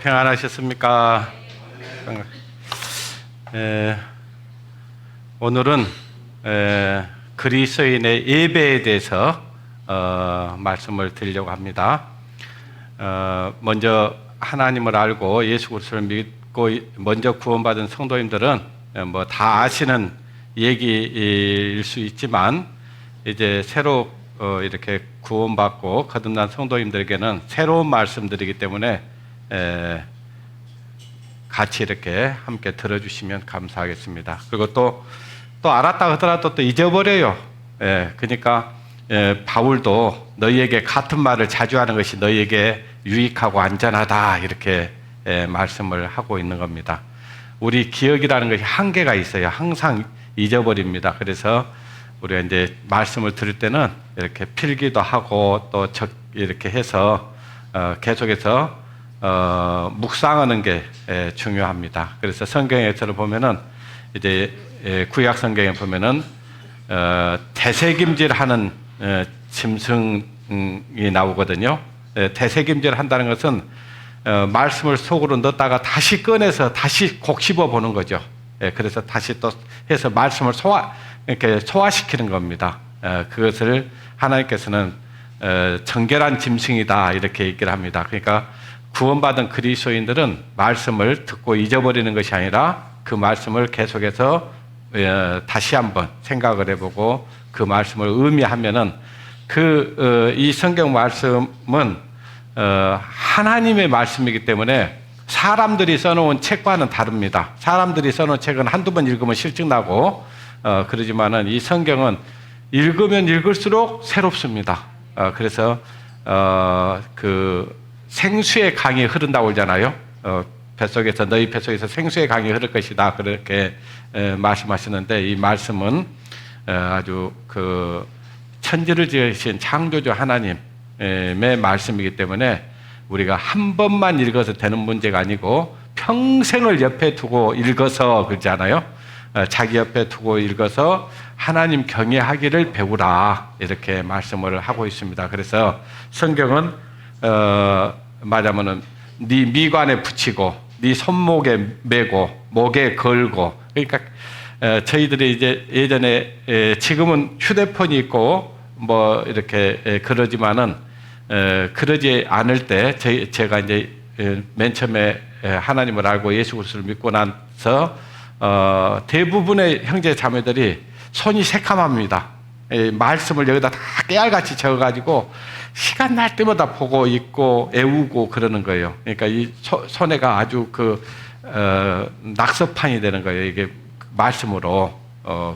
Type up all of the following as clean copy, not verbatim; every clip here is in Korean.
평안하셨습니까? 오늘은 그리스도인의 예배에 대해서 말씀을 드리려고 합니다. 먼저 하나님을 알고 예수 그리스도를 믿고 먼저 구원받은 성도님들은 뭐 다 아시는 얘기일 수 있지만, 이제 새로 이렇게 구원받고 거듭난 성도님들에게는 새로운 말씀들이기 때문에 같이 이렇게 함께 들어주시면 감사하겠습니다. 그리고 또 알았다 하더라도 또 잊어버려요. 그러니까 바울도 너희에게 같은 말을 자주 하는 것이 너희에게 유익하고 안전하다, 이렇게 말씀을 하고 있는 겁니다. 우리 기억이라는 것이 한계가 있어요. 항상 잊어버립니다. 그래서 우리가 이제 말씀을 들을 때는 이렇게 필기도 하고 또 이렇게 해서 계속해서 묵상하는 게 중요합니다. 그래서 성경에서 보면은 이제 구약 성경에 보면은 되새김질하는 짐승이 나오거든요. 되새김질 한다는 것은 말씀을 속으로 넣었다가 다시 꺼내서 다시 곱씹어 보는 거죠. 그래서 다시 또 해서 말씀을 이렇게 소화시키는 겁니다. 그것을 하나님께서는 정결한 짐승이다, 이렇게 얘기를 합니다. 그러니까 구원받은 그리스도인들은 말씀을 듣고 잊어버리는 것이 아니라 그 말씀을 계속해서 다시 한번 생각을 해보고 그 말씀을 의미하면은 이 성경 말씀은 하나님의 말씀이기 때문에 사람들이 써놓은 책과는 다릅니다. 사람들이 써놓은 책은 한두 번 읽으면 실증나고 그러지만은 이 성경은 읽으면 읽을수록 새롭습니다. 그래서 그 생수의 강이 흐른다고 그러잖아요. 너희 뱃속에서 생수의 강이 흐를 것이다, 그렇게 말씀하시는데, 이 말씀은 아주 그 천지를 지으신 창조주 하나님의 말씀이기 때문에 우리가 한 번만 읽어서 되는 문제가 아니고 평생을 옆에 두고 읽어서, 그러잖아요. 자기 옆에 두고 읽어서 하나님 경외하기를 배우라, 이렇게 말씀을 하고 있습니다. 그래서 성경은 말하면은 네 미관에 붙이고 네 손목에 메고 목에 걸고, 그러니까 저희들이 이제 예전에 지금은 휴대폰이 있고 뭐 이렇게 그러지만은 그러지 않을 때 제가 이제 맨 처음에 하나님을 알고 예수 그리스도를 믿고 나서 대부분의 형제 자매들이 손이 새카맣니다. 말씀을 여기다 다 깨알같이 적어가지고 시간 날 때마다 보고 있고 애우고 그러는 거예요. 그러니까 이 손해가 아주 낙서판이 되는 거예요. 이게 말씀으로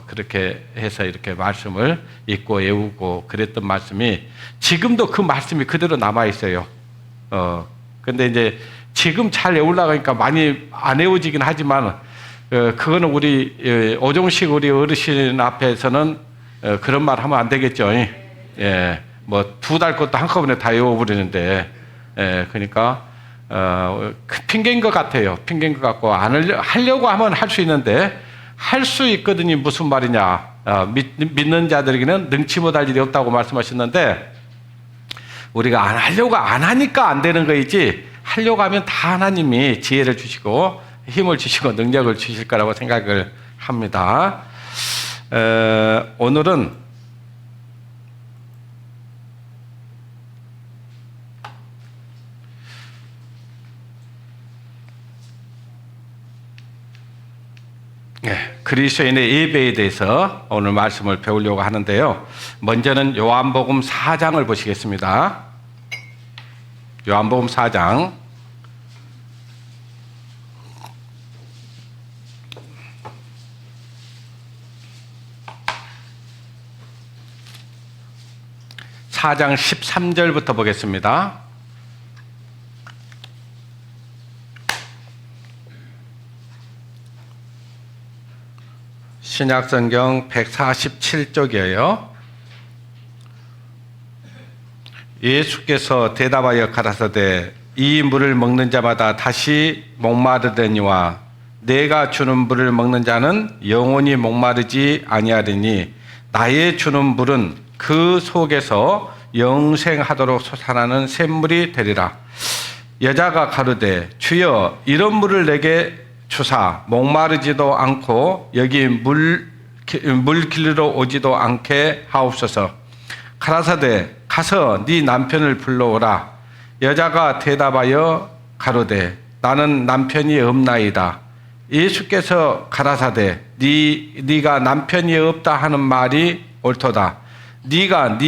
그렇게 해서 이렇게 말씀을 읽고 애우고 그랬던 말씀이 지금도 그 말씀이 그대로 남아 있어요. 근데 이제 지금 잘 애우려고 하니까 많이 안 애워지긴 하지만 그거는 우리 오종식 우리 어르신 앞에서는 그런 말 하면 안 되겠죠. 뭐 2달 것도 한꺼번에 다 외워버리는데, 그러니까 핑계인 것 같아요. 핑계인 것 같고, 하려고 하면 할 수 있는데, 할 수 있거든요. 무슨 말이냐, 믿는 자들에게는 능치 못할 일이 없다고 말씀하셨는데, 우리가 안 하니까 안 되는 거이지, 하려고 하면 다 하나님이 지혜를 주시고 힘을 주시고 능력을 주실 거라고 생각을 합니다. 오늘은 그리스도인의 예배에 대해서 오늘 말씀을 배우려고 하는데요. 먼저는 요한복음 4장을 보시겠습니다. 요한복음 4장 4장 13절부터 보겠습니다. 신약성경 147쪽이에요. 예수께서 대답하여 가라사대 이 물을 먹는 자마다 다시 목마르되니와 내가 주는 물을 먹는 자는 영원히 목마르지 아니하리니 나의 주는 물은 그 속에서 영생하도록 솟아나는 샘물이 되리라. 여자가 가로되 주여 이런 물을 내게 주사 목마르지도 않고 여기 물 길르러 오지도 않게 하옵소서. 가라사대 가서 네 남편을 불러오라. 여자가 대답하여 가로되 나는 남편이 없나이다. 예수께서 가라사대 네가 남편이 없다 하는 말이 옳도다. 네가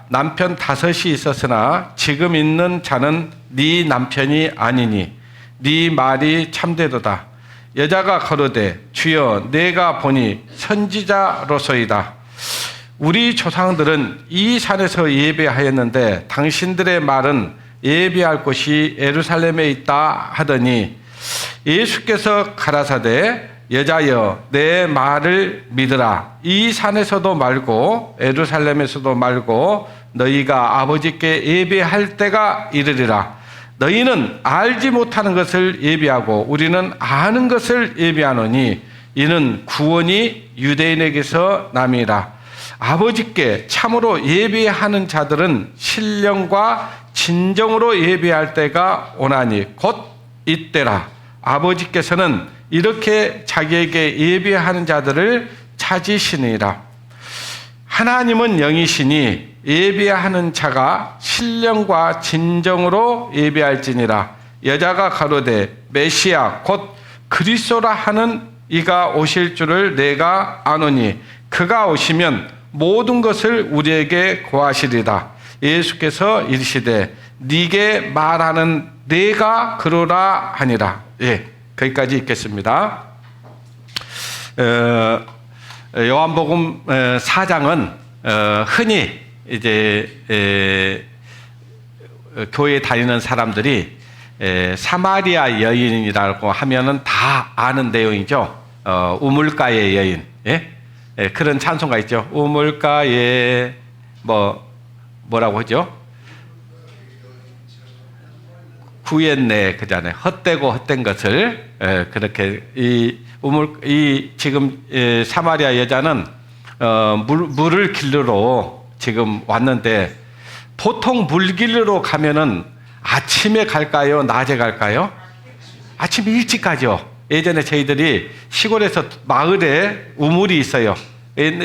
남편 5이 있었으나 지금 있는 자는 네 남편이 아니니 네 말이 참되도다. 여자가 가로되 주여 내가 보니 선지자로소이다. 우리 조상들은 이 산에서 예배하였는데 당신들의 말은 예배할 곳이 예루살렘에 있다 하더니 예수께서 가라사대 여자여 내 말을 믿으라. 이 산에서도 말고 예루살렘에서도 말고 너희가 아버지께 예배할 때가 이르리라. 너희는 알지 못하는 것을 예배하고 우리는 아는 것을 예배하노니 이는 구원이 유대인에게서 남이라. 아버지께 참으로 예배하는 자들은 신령과 진정으로 예배할 때가 오나니 곧 이때라. 아버지께서는 이렇게 자기에게 예배하는 자들을 찾으시니라. 하나님은 영이시니 예배하는 자가 신령과 진정으로 예배할지니라. 여자가 가로되 메시아 곧 그리스도라 하는 이가 오실 줄을 내가 아노니 그가 오시면 모든 것을 우리에게 고하시리다. 예수께서 이르시되 네게 말하는 내가 그러라 하니라. 거기까지 읽겠습니다. 요한복음 4장은 흔히 이제 교회에 다니는 사람들이 사마리아 여인이라고 하면은 다 아는 내용이죠. 우물가의 여인, 그런 찬송가 있죠. 우물가에 뭐라고 하죠? 구했네 그잖아요. 헛되고 헛된 것을 그렇게 지금 사마리아 여자는 물을 길르러 지금 왔는데 보통 물 길르러 가면은 아침에 갈까요? 낮에 갈까요? 아침에 일찍 가죠. 예전에 저희들이 시골에서 마을에 우물이 있어요.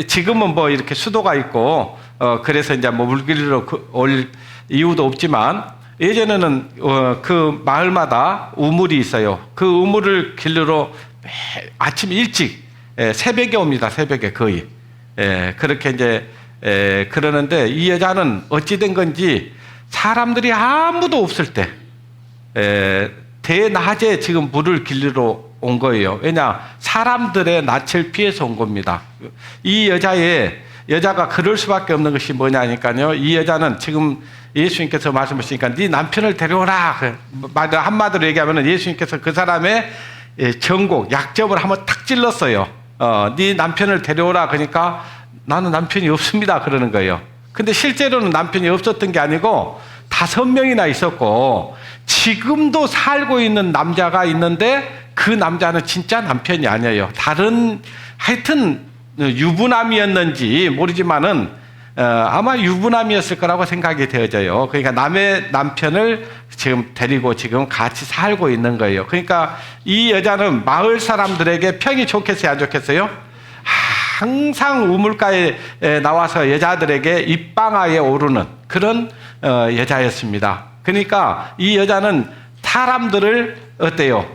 지금은 뭐 이렇게 수도가 있고 그래서 이제 뭐 물 길르러 올 이유도 없지만 예전에는 그 마을마다 우물이 있어요. 그 우물을 길르러 아침 일찍 새벽에 옵니다. 새벽에 거의 그렇게 이제 그러는데 이 여자는 어찌 된 건지 사람들이 아무도 없을 때 대낮에 지금 물을 길르러 온 거예요. 왜냐 사람들의 낯을 피해서 온 겁니다. 이 여자가 그럴 수밖에 없는 것이 뭐냐니까요. 이 여자는 지금 예수님께서 말씀하시니까 네 남편을 데려오라. 한마디로 얘기하면 예수님께서 그 사람의 전곡, 약점을 한번 탁 찔렀어요. 네 남편을 데려오라. 그러니까 나는 남편이 없습니다. 그러는 거예요. 근데 실제로는 남편이 없었던 게 아니고 5명이나 있었고 지금도 살고 있는 남자가 있는데 그 남자는 진짜 남편이 아니에요. 하여튼 유부남이었는지 모르지만은 아마 유부남이었을 거라고 생각이 되어져요. 그러니까 남의 남편을 지금 데리고 지금 같이 살고 있는 거예요. 그러니까 이 여자는 마을 사람들에게 평이 좋겠어요, 안 좋겠어요? 항상 우물가에 나와서 여자들에게 입방아에 오르는 그런 여자였습니다. 그러니까 이 여자는 사람들을 어때요?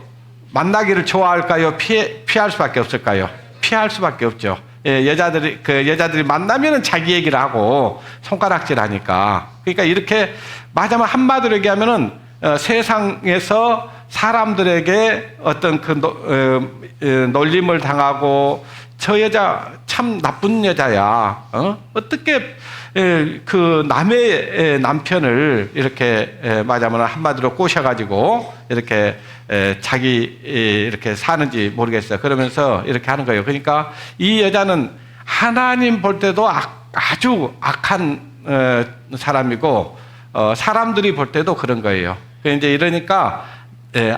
만나기를 좋아할까요? 피할 수밖에 없을까요? 피할 수밖에 없죠. 여자들이 만나면은 자기 얘기를 하고 손가락질 하니까. 그러니까 이렇게 말하자면 한마디로 얘기하면은 세상에서 사람들에게 어떤 놀림을 당하고 저 여자 참 나쁜 여자야. 어떻게 그 남의 남편을 이렇게 말하자면 한마디로 꼬셔가지고 이렇게 자기 이렇게 사는지 모르겠어요. 그러면서 이렇게 하는 거예요. 그러니까 이 여자는 하나님 볼 때도 아주 악한 사람이고 사람들이 볼 때도 그런 거예요. 이제 이러니까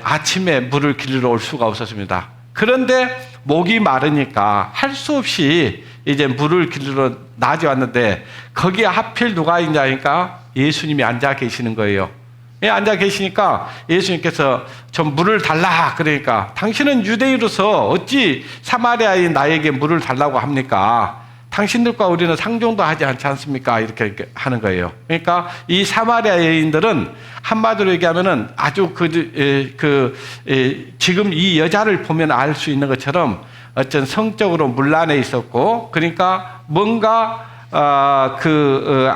아침에 물을 길러 올 수가 없었습니다. 그런데 목이 마르니까 할 수 없이 이제 물을 길러 낮에 왔는데 거기에 하필 누가 있냐니까 예수님이 앉아 계시는 거예요. 앉아 계시니까 예수님께서 좀 물을 달라 그러니까 당신은 유대인으로서 어찌 사마리아인 나에게 물을 달라고 합니까? 당신들과 우리는 상종도 하지 않지 않습니까? 이렇게 하는 거예요. 그러니까 이 사마리아 여인들은 한마디로 얘기하면은 아주 지금 이 여자를 보면 알 수 있는 것처럼 어쩐 성적으로 문란해 있었고, 그러니까 뭔가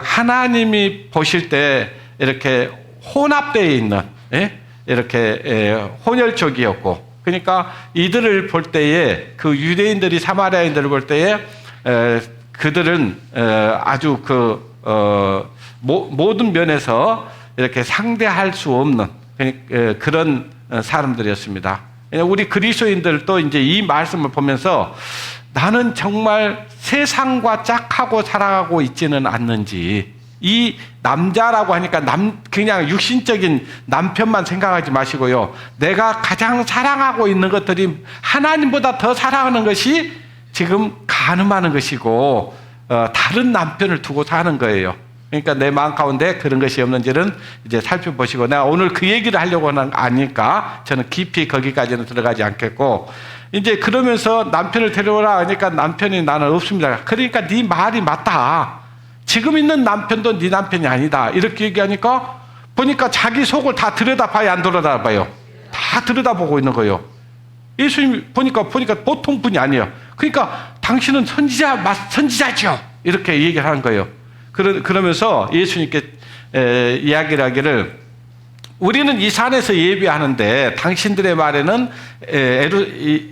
하나님이 보실 때 이렇게 혼합되어 있는, 이렇게 혼혈족이었고, 그러니까 이들을 볼 때에 그 유대인들이 사마리아인들을 볼 때에 그들은 아주 모든 면에서 이렇게 상대할 수 없는 그런 사람들이었습니다. 우리 그리스도인들도 이제 이 말씀을 보면서 나는 정말 세상과 짝하고 살아가고 있지는 않는지, 이 남자라고 하니까 그냥 육신적인 남편만 생각하지 마시고요. 내가 가장 사랑하고 있는 것들이 하나님보다 더 사랑하는 것이 지금 가늠하는 것이고, 다른 남편을 두고 사는 거예요. 그러니까 내 마음 가운데 그런 것이 없는지는 이제 살펴보시고, 내가 오늘 그 얘기를 하려고 하는 거 아니까 저는 깊이 거기까지는 들어가지 않겠고, 이제 그러면서 남편을 데려오라 하니까 남편이 나는 없습니다. 그러니까 네 말이 맞다. 지금 있는 남편도 네 남편이 아니다. 이렇게 얘기하니까 보니까 자기 속을 다 들여다봐요, 안 들여다봐요? 다 들여다보고 있는 거예요. 예수님 보니까 보통 분이 아니에요. 그러니까 당신은 선지자죠. 이렇게 얘기를 하는 거예요. 그러면서 예수님께 이야기를 하기를, 우리는 이 산에서 예배하는데 당신들의 말에는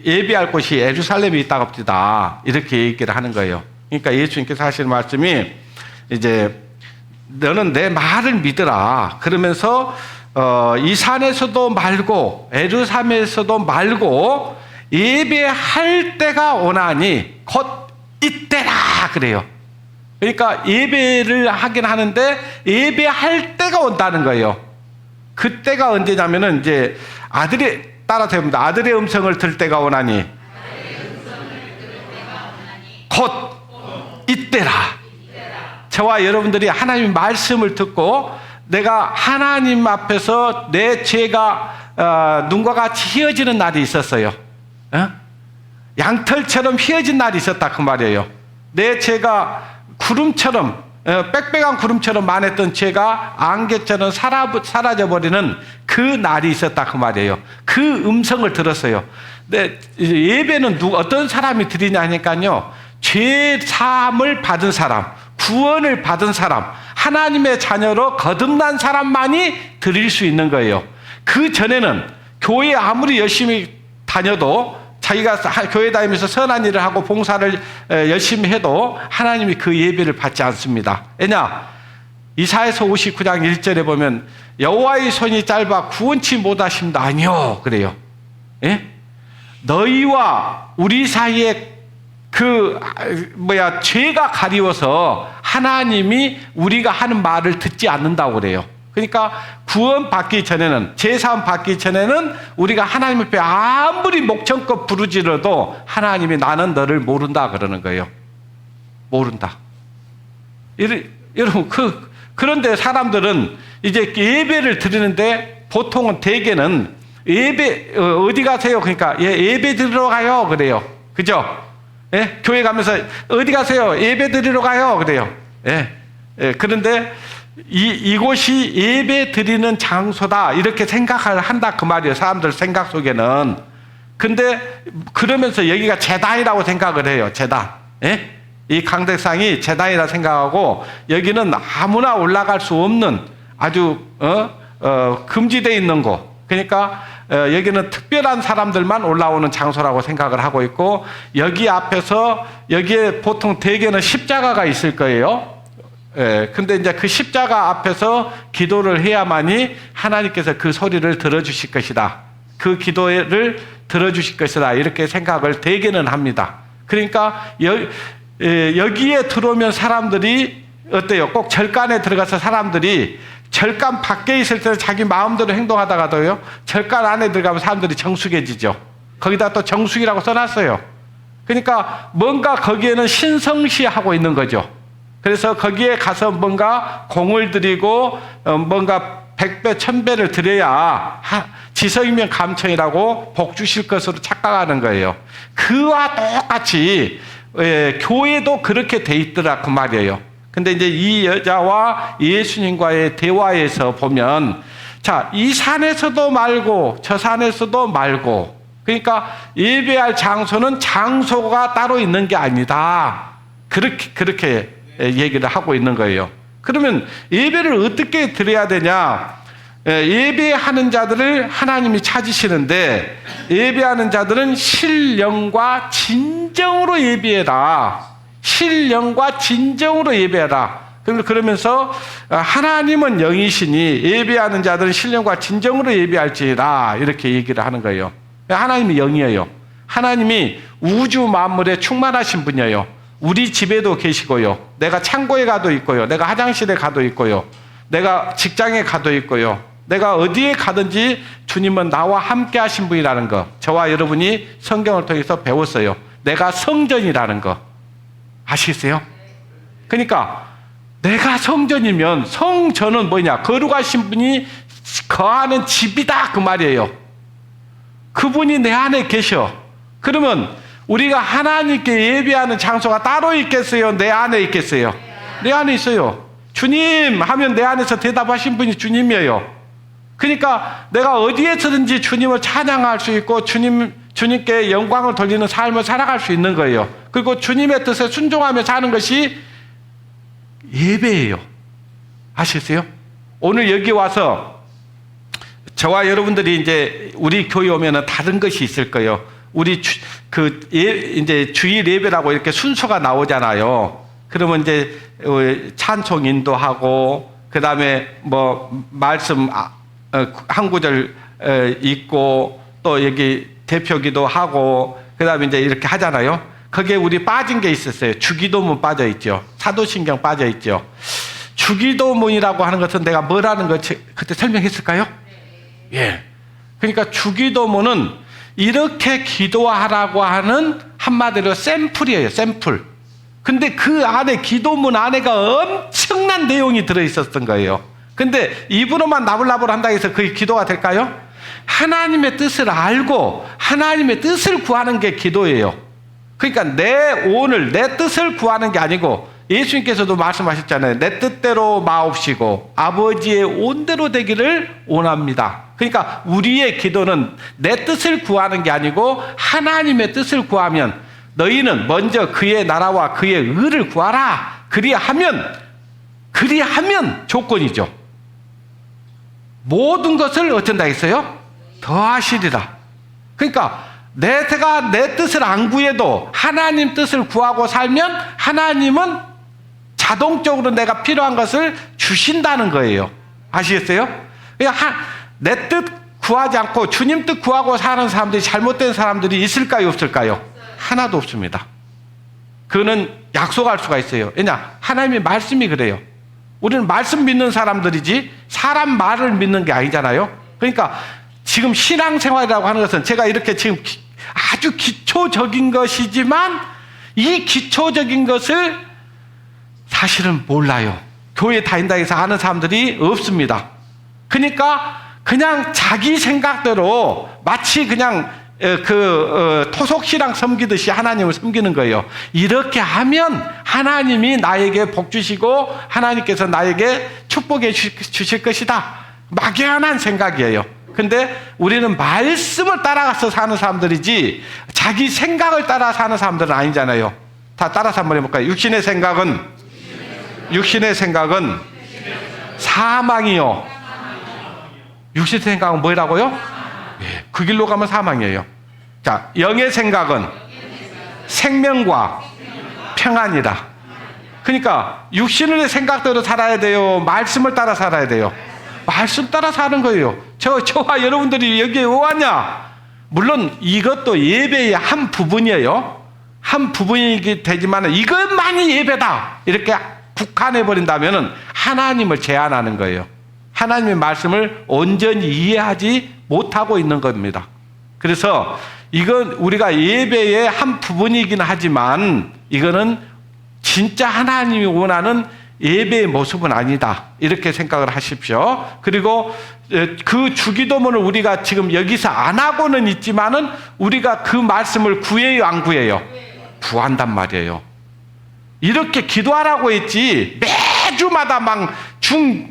예배할 곳이 예루살렘에 있다고 합니다. 이렇게 얘기를 하는 거예요. 그러니까 예수님께서 하시는 말씀이 이제 너는 내 말을 믿으라. 그러면서 이 산에서도 말고 예루살렘에서도 말고 예배할 때가 오나니 곧 이때라 그래요. 그러니까 예배를 하긴 하는데 예배할 때가 온다는 거예요. 그때가 언제냐면은 이제 아들이 따라서 해봅니다. 아들의 음성을 들 때가 오나니 곧 이때라. 저와 여러분들이 하나님의 말씀을 듣고 내가 하나님 앞에서 내 죄가 눈과 같이 휘어지는 날이 있었어요. 양털처럼 휘어진 날이 있었다 그 말이에요. 내 죄가 구름처럼 빽빽한 구름처럼 많았던 죄가 안개처럼 사라져버리는 그 날이 있었다 그 말이에요. 그 음성을 들었어요. 근데 예배는 어떤 사람이 드리냐 하니까요, 죄 사함을 받은 사람, 구원을 받은 사람, 하나님의 자녀로 거듭난 사람만이 드릴 수 있는 거예요. 그 전에는 교회 아무리 열심히 다녀도, 자기가 교회 다니면서 선한 일을 하고 봉사를 열심히 해도 하나님이 그 예배를 받지 않습니다. 왜냐? 이사야서 59장 1절에 보면 여호와의 손이 짧아 구원치 못하십니다. 아니요 그래요. 너희와 우리 사이에 죄가 가리워서 하나님이 우리가 하는 말을 듣지 않는다고 그래요. 그러니까 구원 받기 전에는, 제사함 받기 전에는 우리가 하나님 앞에 아무리 목청껏 부르짖어도 하나님이 나는 너를 모른다 그러는 거예요. 모른다. 여러분, 그런데 사람들은 이제 예배를 드리는데 보통은 대개는 예배, 어디 가세요? 그러니까 예배 드리러 가요. 그래요. 그죠? 교회 가면서 어디 가세요? 예배 드리러 가요. 그래요. 그런데 이곳이 예배 드리는 장소다 이렇게 생각을 한다 그 말이에요. 사람들 생각 속에는. 근데 그러면서 여기가 제단이라고 생각을 해요. 제단. 이 강대상이 제단이라 생각하고 여기는 아무나 올라갈 수 없는 아주 금지되어 있는 곳. 그러니까 여기는 특별한 사람들만 올라오는 장소라고 생각을 하고 있고, 여기 앞에서 여기에 보통 대개는 십자가가 있을 거예요. 근데 이제 그 십자가 앞에서 기도를 해야만이 하나님께서 그 소리를 들어주실 것이다. 그 기도를 들어주실 것이다. 이렇게 생각을 대개는 합니다. 그러니까 여기에 들어오면 사람들이 어때요? 꼭 절간에 들어가서 사람들이 절간 밖에 있을 때는 자기 마음대로 행동하다가도요, 절간 안에 들어가면 사람들이 정숙해지죠. 거기다 또 정숙이라고 써놨어요. 그러니까 뭔가 거기에는 신성시하고 있는 거죠. 그래서 거기에 가서 뭔가 공을 들이고 뭔가 100배, 1000배를 드려야 지성이면 감청이라고 복 주실 것으로 착각하는 거예요. 그와 똑같이 교회도 그렇게 돼 있더라 그 말이에요. 근데 이제 이 여자와 예수님과의 대화에서 보면, 자, 이 산에서도 말고 저 산에서도 말고, 그러니까 예배할 장소는 장소가 따로 있는 게 아니다. 그렇게 얘기를 하고 있는 거예요. 그러면 예배를 어떻게 드려야 되냐? 예배하는 자들을 하나님이 찾으시는데, 예배하는 자들은 신령과 진정으로 예배해라. 신령과 진정으로 예배해라. 그러면서 하나님은 영이시니 예배하는 자들은 신령과 진정으로 예배할지라, 이렇게 얘기를 하는 거예요. 하나님이 영이에요. 하나님이 우주 만물에 충만하신 분이에요. 우리 집에도 계시고요. 내가 창고에 가도 있고요. 내가 화장실에 가도 있고요. 내가 직장에 가도 있고요. 내가 어디에 가든지 주님은 나와 함께 하신 분이라는 거, 저와 여러분이 성경을 통해서 배웠어요. 내가 성전이라는 거 아시겠어요? 그러니까 내가 성전이면, 성전은 뭐냐? 거룩하신 분이 거하는 집이다 그 말이에요. 그분이 내 안에 계셔. 그러면 우리가 하나님께 예배하는 장소가 따로 있겠어요? 내 안에 있겠어요? 내 안에 있어요. 주님 하면 내 안에서 대답하신 분이 주님이에요. 그러니까 내가 어디에서든지 주님을 찬양할 수 있고 주님께 영광을 돌리는 삶을 살아갈 수 있는 거예요. 그리고 주님의 뜻에 순종하며 사는 것이 예배예요. 아시겠어요? 오늘 여기 와서 저와 여러분들이 이제 우리 교회 오면은 다른 것이 있을 거예요. 우리 이제 주일 예배라고 이렇게 순서가 나오잖아요. 그러면 이제 찬송 인도하고, 그 다음에 뭐 말씀 한 구절 읽고, 또 여기 대표기도 하고, 그 다음에 이제 이렇게 하잖아요. 거기에 우리 빠진 게 있었어요. 주기도문 빠져 있죠. 사도신경 빠져 있죠. 주기도문이라고 하는 것은 내가 뭐라는 거 그때 설명했을까요? 예. 그러니까 주기도문은 이렇게 기도하라고 하는 한마디로 샘플이에요. 샘플. 근데 그 안에, 기도문 안에가 엄청난 내용이 들어있었던 거예요. 근데 입으로만 나불나불 한다고 해서 그게 기도가 될까요? 하나님의 뜻을 알고 하나님의 뜻을 구하는 게 기도예요. 그러니까 오늘 내 뜻을 구하는 게 아니고, 예수님께서도 말씀하셨잖아요. 내 뜻대로 마옵시고 아버지의 온대로 되기를 원합니다. 그러니까 우리의 기도는 내 뜻을 구하는 게 아니고 하나님의 뜻을 구하면, 너희는 먼저 그의 나라와 그의 의를 구하라. 그리하면 조건이죠. 모든 것을 어쩐다 했어요? 더하시리라. 그러니까 내가 내 뜻을 안 구해도 하나님 뜻을 구하고 살면 하나님은 자동적으로 내가 필요한 것을 주신다는 거예요. 아시겠어요? 그러니까 내 뜻 구하지 않고 주님 뜻 구하고 사는 사람들이, 잘못된 사람들이 있을까요? 없을까요? 하나도 없습니다. 그거는 약속할 수가 있어요. 왜냐? 하나님의 말씀이 그래요. 우리는 말씀 믿는 사람들이지 사람 말을 믿는 게 아니잖아요. 그러니까 지금 신앙생활이라고 하는 것은, 제가 이렇게 지금 아주 기초적인 것이지만 이 기초적인 것을 사실은 몰라요. 교회 다닌다 해서 아는 사람들이 없습니다. 그러니까 그냥 자기 생각대로 마치 그냥 토속신앙 섬기듯이 하나님을 섬기는 거예요. 이렇게 하면 하나님이 나에게 복 주시고 하나님께서 나에게 축복해 주실 것이다. 막연한 생각이에요. 근데 우리는 말씀을 따라가서 사는 사람들이지 자기 생각을 따라 사는 사람들은 아니잖아요. 다 따라서 한번 해볼까요? 육신의 생각은 사망이요. 육신의 생각은 뭐라고요? 예, 그 길로 가면 사망이에요. 자, 영의 생각은 생명과 평안이다. 그러니까 육신의 생각대로 살아야 돼요? 말씀을 따라 살아야 돼요? 말씀 따라 사는 거예요. 저와 여러분들이 여기에 왜 왔냐? 물론 이것도 예배의 한 부분이에요. 한 부분이기 되지만 이것만이 예배다 이렇게 국한해버린다면 하나님을 제한하는 거예요. 하나님의 말씀을 온전히 이해하지 못하고 있는 겁니다. 그래서 이건 우리가 예배의 한 부분이긴 하지만 이거는 진짜 하나님이 원하는 예배의 모습은 아니다. 이렇게 생각을 하십시오. 그리고 그 주기도문을 우리가 지금 여기서 안 하고는 있지만은 우리가 그 말씀을 구해요, 안 구해요? 구한단 말이에요. 이렇게 기도하라고 했지 매주마다 막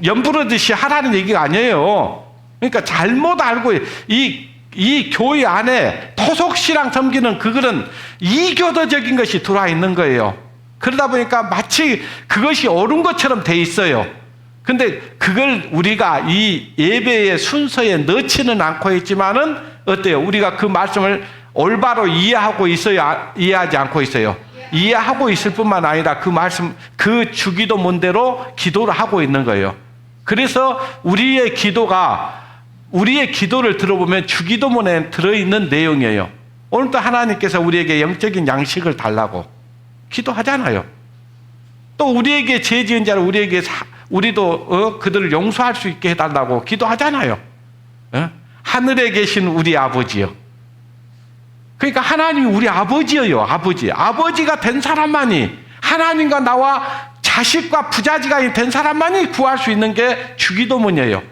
연부르듯이 하라는 얘기가 아니에요. 그러니까 잘못 알고 이 교회 안에 토속신앙 섬기는 그거는 이교도적인 것이 들어와 있는 거예요. 그러다 보니까 마치 그것이 옳은 것처럼 돼 있어요. 근데 그걸 우리가 이 예배의 순서에 넣지는 않고 있지만은 어때요? 우리가 그 말씀을 올바로 이해하고 있어요? 이해하지 않고 있어요? 이해하고 있을 뿐만 아니라 그 말씀, 그 주기도문대로 기도를 하고 있는 거예요. 그래서 우리의 기도를 들어보면 주기도문에 들어있는 내용이에요. 오늘도 하나님께서 우리에게 영적인 양식을 달라고 기도하잖아요. 또 우리에게 죄 지은 자를 우리도 그들을 용서할 수 있게 해달라고 기도하잖아요. 하늘에 계신 우리 아버지요. 그러니까 하나님이 우리 아버지예요. 아버지가 된 사람만이, 하나님과 나와 자식과 부자지간이 된 사람만이 구할 수 있는 게 주기도문이에요.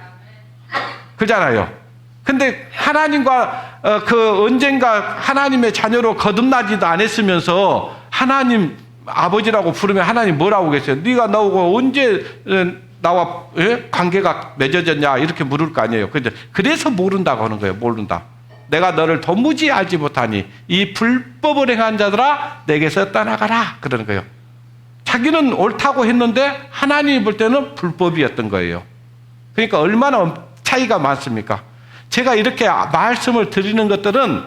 그렇잖아요. 근데 하나님과 언젠가 하나님의 자녀로 거듭나지도 않았으면서 하나님 아버지라고 부르면 하나님 뭐라고 하겠어요? 네가 나오고 언제 나와 관계가 맺어졌냐 이렇게 물을 거 아니에요. 그래서 모른다고 하는 거예요. 모른다. 내가 너를 도무지 알지 못하니 이 불법을 행한 자들아 내게서 떠나가라 그러는 거예요. 자기는 옳다고 했는데 하나님이 볼 때는 불법이었던 거예요. 그러니까 얼마나 차이가 많습니까? 제가 이렇게 말씀을 드리는 것들은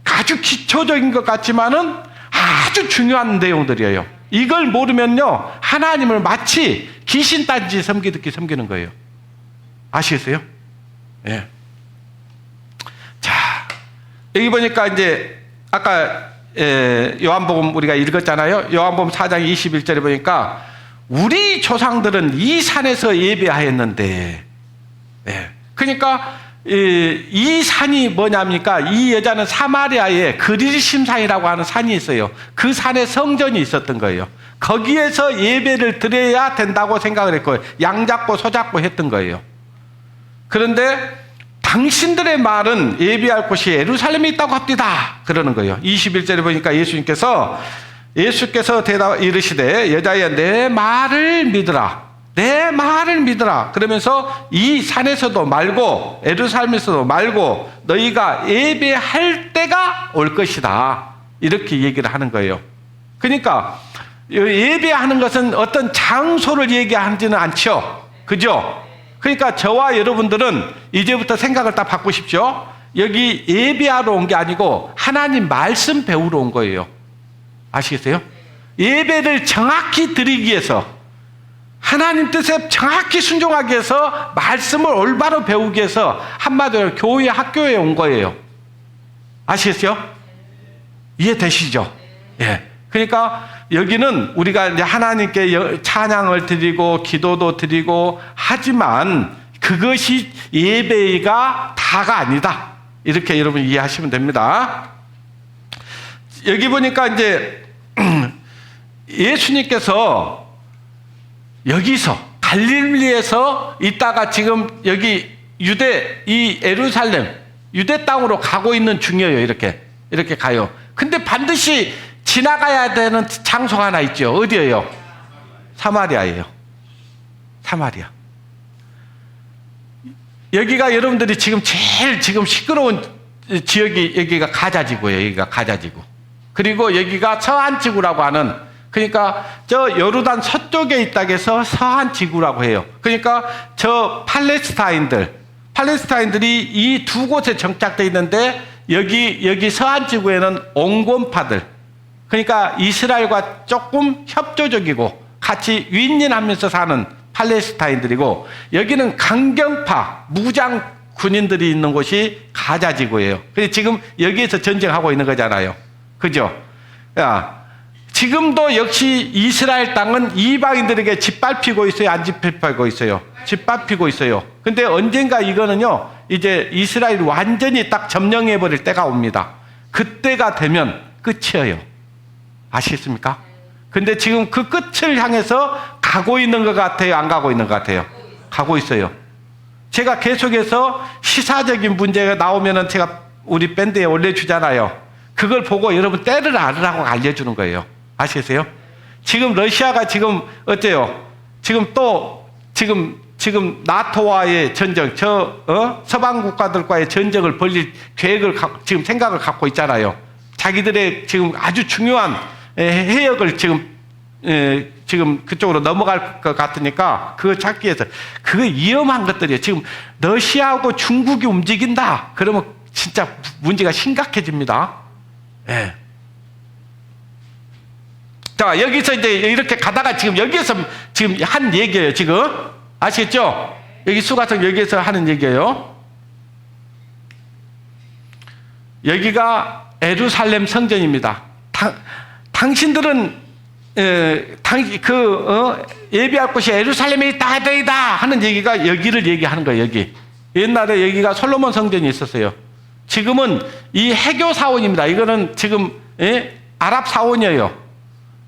아주 기초적인 것 같지만은 아주 중요한 내용들이에요. 이걸 모르면요 하나님을 마치 귀신단지 섬기듯이 섬기는 거예요. 아시겠어요? 예. 자, 여기 보니까 이제 아까 요한복음 우리가 읽었잖아요. 요한복음 4장 21절에 보니까 우리 조상들은 이 산에서 예배하였는데, 예. 그러니까 이 산이 뭐냐입니까? 이 여자는 사마리아에 그리심산이라고 하는 산이 있어요. 그 산에 성전이 있었던 거예요. 거기에서 예배를 드려야 된다고 생각을 했고 양 잡고 소 잡고 했던 거예요. 그런데 당신들의 말은 예배할 곳이 예루살렘에 있다고 합디다 그러는 거예요. 21절에 보니까 예수께서 이르시되 여자여 내 말을 믿으라. 내 말을 믿으라. 그러면서 이 산에서도 말고 예루살렘에서도 말고 너희가 예배할 때가 올 것이다. 이렇게 얘기를 하는 거예요. 그러니까 예배하는 것은 어떤 장소를 얘기하지는 않죠. 그죠? 그러니까 저와 여러분들은 이제부터 생각을 딱 바꾸십시오. 여기 예배하러 온 게 아니고 하나님 말씀 배우러 온 거예요. 아시겠어요? 예배를 정확히 드리기 위해서 하나님 뜻에 정확히 순종하기 위해서 말씀을 올바로 배우기 위해서 한마디로 교회 학교에 온 거예요. 아시겠어요? 이해되시죠? 예. 그러니까 여기는 우리가 이제 하나님께 찬양을 드리고 기도도 드리고 하지만 그것이 예배가 다가 아니다. 이렇게 여러분 이해하시면 됩니다. 여기 보니까 이제 예수님께서 여기서 갈릴리에서 있다가 지금 여기 이 예루살렘 유대 땅으로 가고 있는 중이에요. 이렇게 가요. 근데 반드시 지나가야 되는 장소가 하나 있죠. 어디예요? 사마리아예요. 사마리아. 여기가 여러분들이 제일 시끄러운 지역이 여기가 가자지구예요. 여기가 가자지구. 그리고 여기가 서한지구라고 하는, 그러니까 저 요르단 서쪽에 있다고 해서 서한지구라고 해요. 그러니까 저 팔레스타인들이 이 두 곳에 정착되어 있는데 여기 서한지구에는 온건파들, 그러니까 이스라엘과 조금 협조적이고 같이 윈윈하면서 사는 팔레스타인들이고, 여기는 강경파 무장 군인들이 있는 곳이 가자지구예요. 그래서 지금 여기에서 전쟁하고 있는 거잖아요. 그죠? 지금도 역시 이스라엘 땅은 이방인들에게 짓밟히고 있어요? 안 짓밟히고 있어요? 짓밟히고 있어요. 근데 언젠가 이거는요, 이제 이스라엘이 완전히 딱 점령해버릴 때가 옵니다. 그때가 되면 끝이에요. 아시겠습니까? 근데 지금 그 끝을 향해서 가고 있는 것 같아요? 안 가고 있는 것 같아요? 가고 있어요. 제가 계속해서 시사적인 문제가 나오면은 제가 우리 밴드에 올려주잖아요. 그걸 보고 여러분 때를 알으라고 알려주는 거예요. 아시겠어요? 지금 러시아가 지금 어때요? 지금 나토와의 전쟁, 서방 국가들과의 전쟁을 벌릴 계획을 지금 생각을 갖고 있잖아요. 자기들의 지금 아주 중요한 해역을 지금 그쪽으로 넘어갈 것 같으니까 그거 찾기 위해서 그거 위험한 것들이에요. 지금 러시아하고 중국이 움직인다. 그러면 진짜 문제가 심각해집니다. 예. 자, 여기서 이제 이렇게 가다가 지금 여기에서 지금 한 얘기예요. 지금 아시겠죠? 여기 수가성 여기에서 하는 얘기예요. 여기가 예루살렘 성전입니다. 당신들은 예배할 곳이 예루살렘에 있다 하는 얘기가 여기를 얘기하는 거예요. 여기 옛날에 여기가 솔로몬 성전이 있었어요. 지금은 이 해교 사원입니다. 이거는 지금 아랍 사원이에요.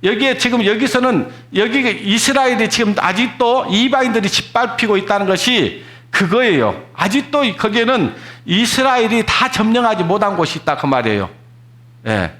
여기에 지금 여기서는 여기 이스라엘이 지금 아직도 이방인들이 짓밟히고 있다는 것이 그거예요. 아직도 거기에는 이스라엘이 다 점령하지 못한 곳이 있다 그 말이에요. 예.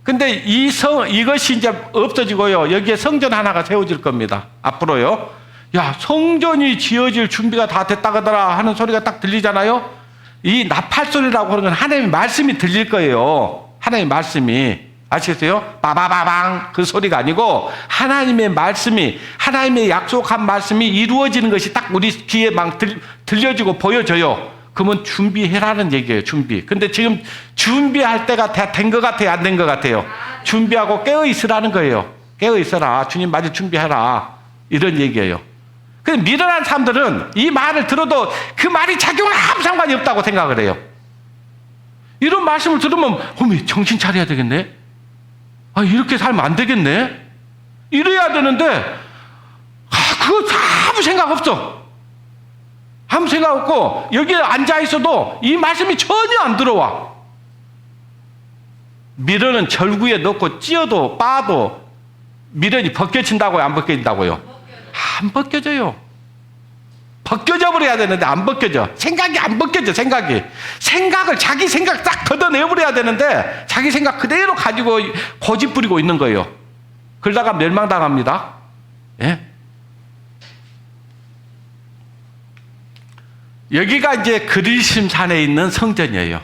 근데 이것이 이제 없어지고요. 여기에 성전 하나가 세워질 겁니다. 앞으로요. 야, 성전이 지어질 준비가 다 됐다 그러더라 하는 소리가 딱 들리잖아요. 이 나팔 소리라고 하는 건 하나님의 말씀이 들릴 거예요. 하나님의 말씀이. 아시겠어요? 빠바바방 그 소리가 아니고 하나님의 말씀이, 하나님의 약속한 말씀이 이루어지는 것이 딱 우리 귀에 막 들려지고 보여져요. 그러면 준비해라는 얘기예요. 준비. 근데 지금 준비할 때가 된 것 같아요? 안 된 것 같아요? 준비하고 깨어있으라는 거예요. 깨어있어라. 주님 맞을 준비해라. 이런 얘기예요. 근데 미련한 사람들은 이 말을 들어도 그 말이 작용을 아무 상관이 없다고 생각을 해요. 이런 말씀을 들으면 어머 정신 차려야 되겠네. 아, 이렇게 살면 안 되겠네. 이래야 되는데 그거 아무 생각 없어. 아무 생각 없고 여기에 앉아 있어도 이 말씀이 전혀 안 들어와. 미련은 절구에 넣고 찧어도 빠도 미련이 벗겨진다고요? 안 벗겨진다고요? 안 벗겨져요. 벗겨져 버려야 되는데 안 벗겨져. 생각이 안 벗겨져. 생각을 자기 생각 딱 걷어내버려야 되는데 자기 생각 그대로 가지고 고집 부리고 있는 거예요. 그러다가 멸망당합니다. 예? 여기가 이제 그리심 산에 있는 성전이에요.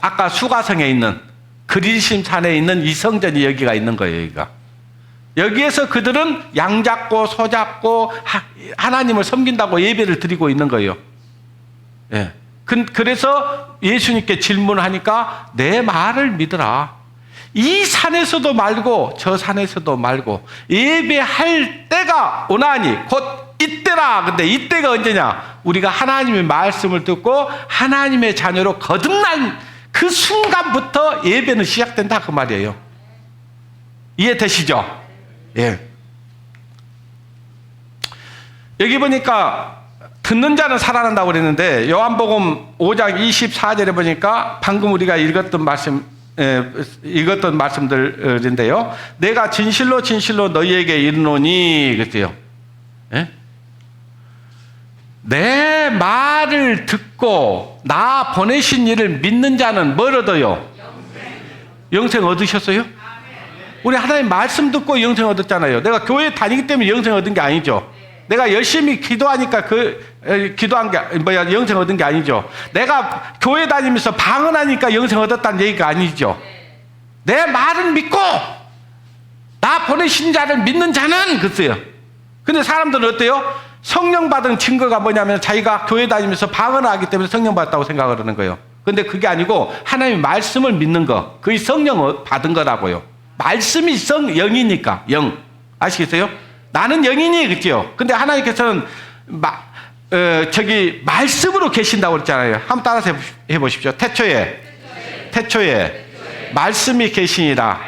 아까 수가성에 있는 그리심 산에 있는 이 성전이 여기가 있는 거예요. 여기에서 그들은 양 잡고 소 잡고 하나님을 섬긴다고 예배를 드리고 있는 거예요. 예. 그래서 예수님께 질문하니까 내 말을 믿으라. 이 산에서도 말고 저 산에서도 말고 예배할 때가 오나니 곧 이때라. 근데 이때가 언제냐? 우리가 하나님의 말씀을 듣고 하나님의 자녀로 거듭난 그 순간부터 예배는 시작된다 그 말이에요. 이해되시죠? 예. 여기 보니까 듣는 자는 살아난다고 그랬는데 요한복음 5장 24절에 보니까 방금 우리가 읽었던 말씀들인데요. 내가 진실로 진실로 너희에게 이르노니 그랬어요. 예? 내 말을 듣고 나 보내신 이를 믿는 자는 뭘 얻어요? 영생 얻으셨어요? 우리 하나님 말씀 듣고 영생 얻었잖아요. 내가 교회 다니기 때문에 영생 얻은 게 아니죠. 내가 열심히 기도하니까 기도한 게 영생 얻은 게 아니죠. 내가 교회 다니면서 방언하니까 영생 얻었다는 얘기가 아니죠. 내 말을 믿고 나 보내신 자를 믿는 자는 글쎄요. 근데 사람들은 어때요? 성령 받은 증거가 뭐냐면 자기가 교회 다니면서 방언하기 때문에 성령 받았다고 생각을 하는 거예요. 근데 그게 아니고 하나님의 말씀을 믿는 거, 그게 성령 받은 거라고요. 말씀이 영이니까 영. 아시겠어요? 나는 영이니 그렇죠? 근데 하나님께서는 말씀으로 계신다고 그랬잖아요. 한번 따라서 해보십시오. 태초에 말씀이 계시니라.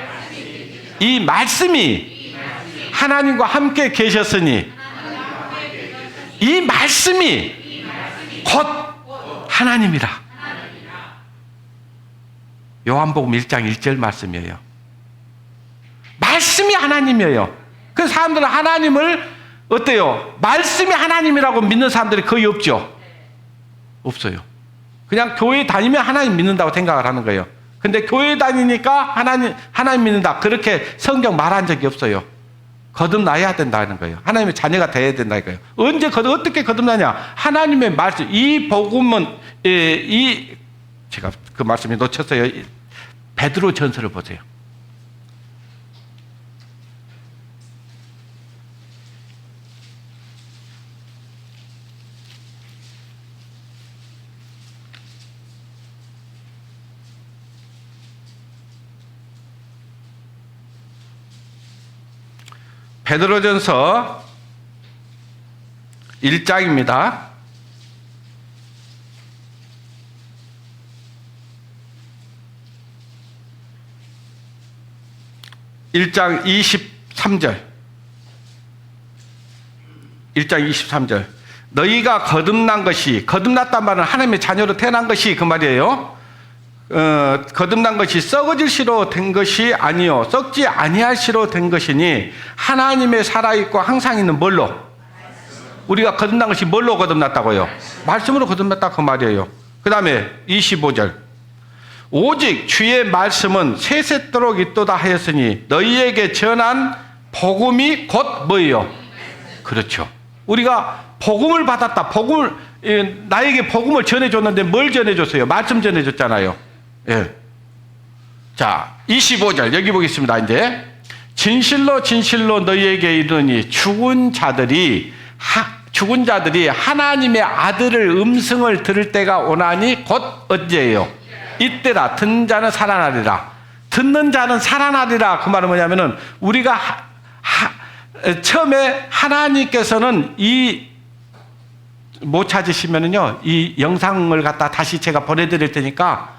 이 말씀이 하나님과 함께 계셨으니 이 말씀이 곧 하나님이라. 요한복음 1장 1절 말씀이에요. 말씀이 하나님이에요. 그 사람들은 하나님을 어때요? 말씀이 하나님이라고 믿는 사람들이 거의 없죠? 없어요. 그냥 교회 다니면 하나님 믿는다고 생각을 하는 거예요. 근데 교회 다니니까 하나님 믿는다. 그렇게 성경 말한 적이 없어요. 거듭나야 된다는 거예요. 하나님의 자녀가 돼야 된다는 거예요. 어떻게 거듭나냐? 하나님의 말씀, 이 복음은, 제가 그 말씀이 놓쳤어요. 베드로 전서를 보세요. 베드로전서 1장입니다. 1장 23절. 1장 23절. 너희가 거듭났단 말은 하나님의 자녀로 태어난 것이 그 말이에요. 거듭난 것이 썩어질 시로 된 것이 아니요 썩지 아니할 시로 된 것이니 하나님의 살아있고 항상 있는 뭘로? 우리가 거듭난 것이 뭘로 거듭났다고요? 말씀으로 거듭났다 그 말이에요. 그 다음에 25절. 오직 주의 말씀은 세세토록 있도다 하였으니 너희에게 전한 복음이 곧 뭐예요? 그렇죠. 우리가 복음을 받았다. 나에게 복음을 전해줬는데 뭘 전해줬어요? 말씀 전해줬잖아요. 예. 자, 25절 여기 보겠습니다. 이제 진실로 진실로 너희에게 이르니 죽은 자들이 하나님의 아들을 음성을 들을 때가 오나니 곧 언제예요? 이때라. 듣는 자는 살아나리라. 듣는 자는 살아나리라. 그 말은 뭐냐면은 우리가 처음에 하나님께서는 못 찾으시면은요 이 영상을 갖다 다시 제가 보내드릴 테니까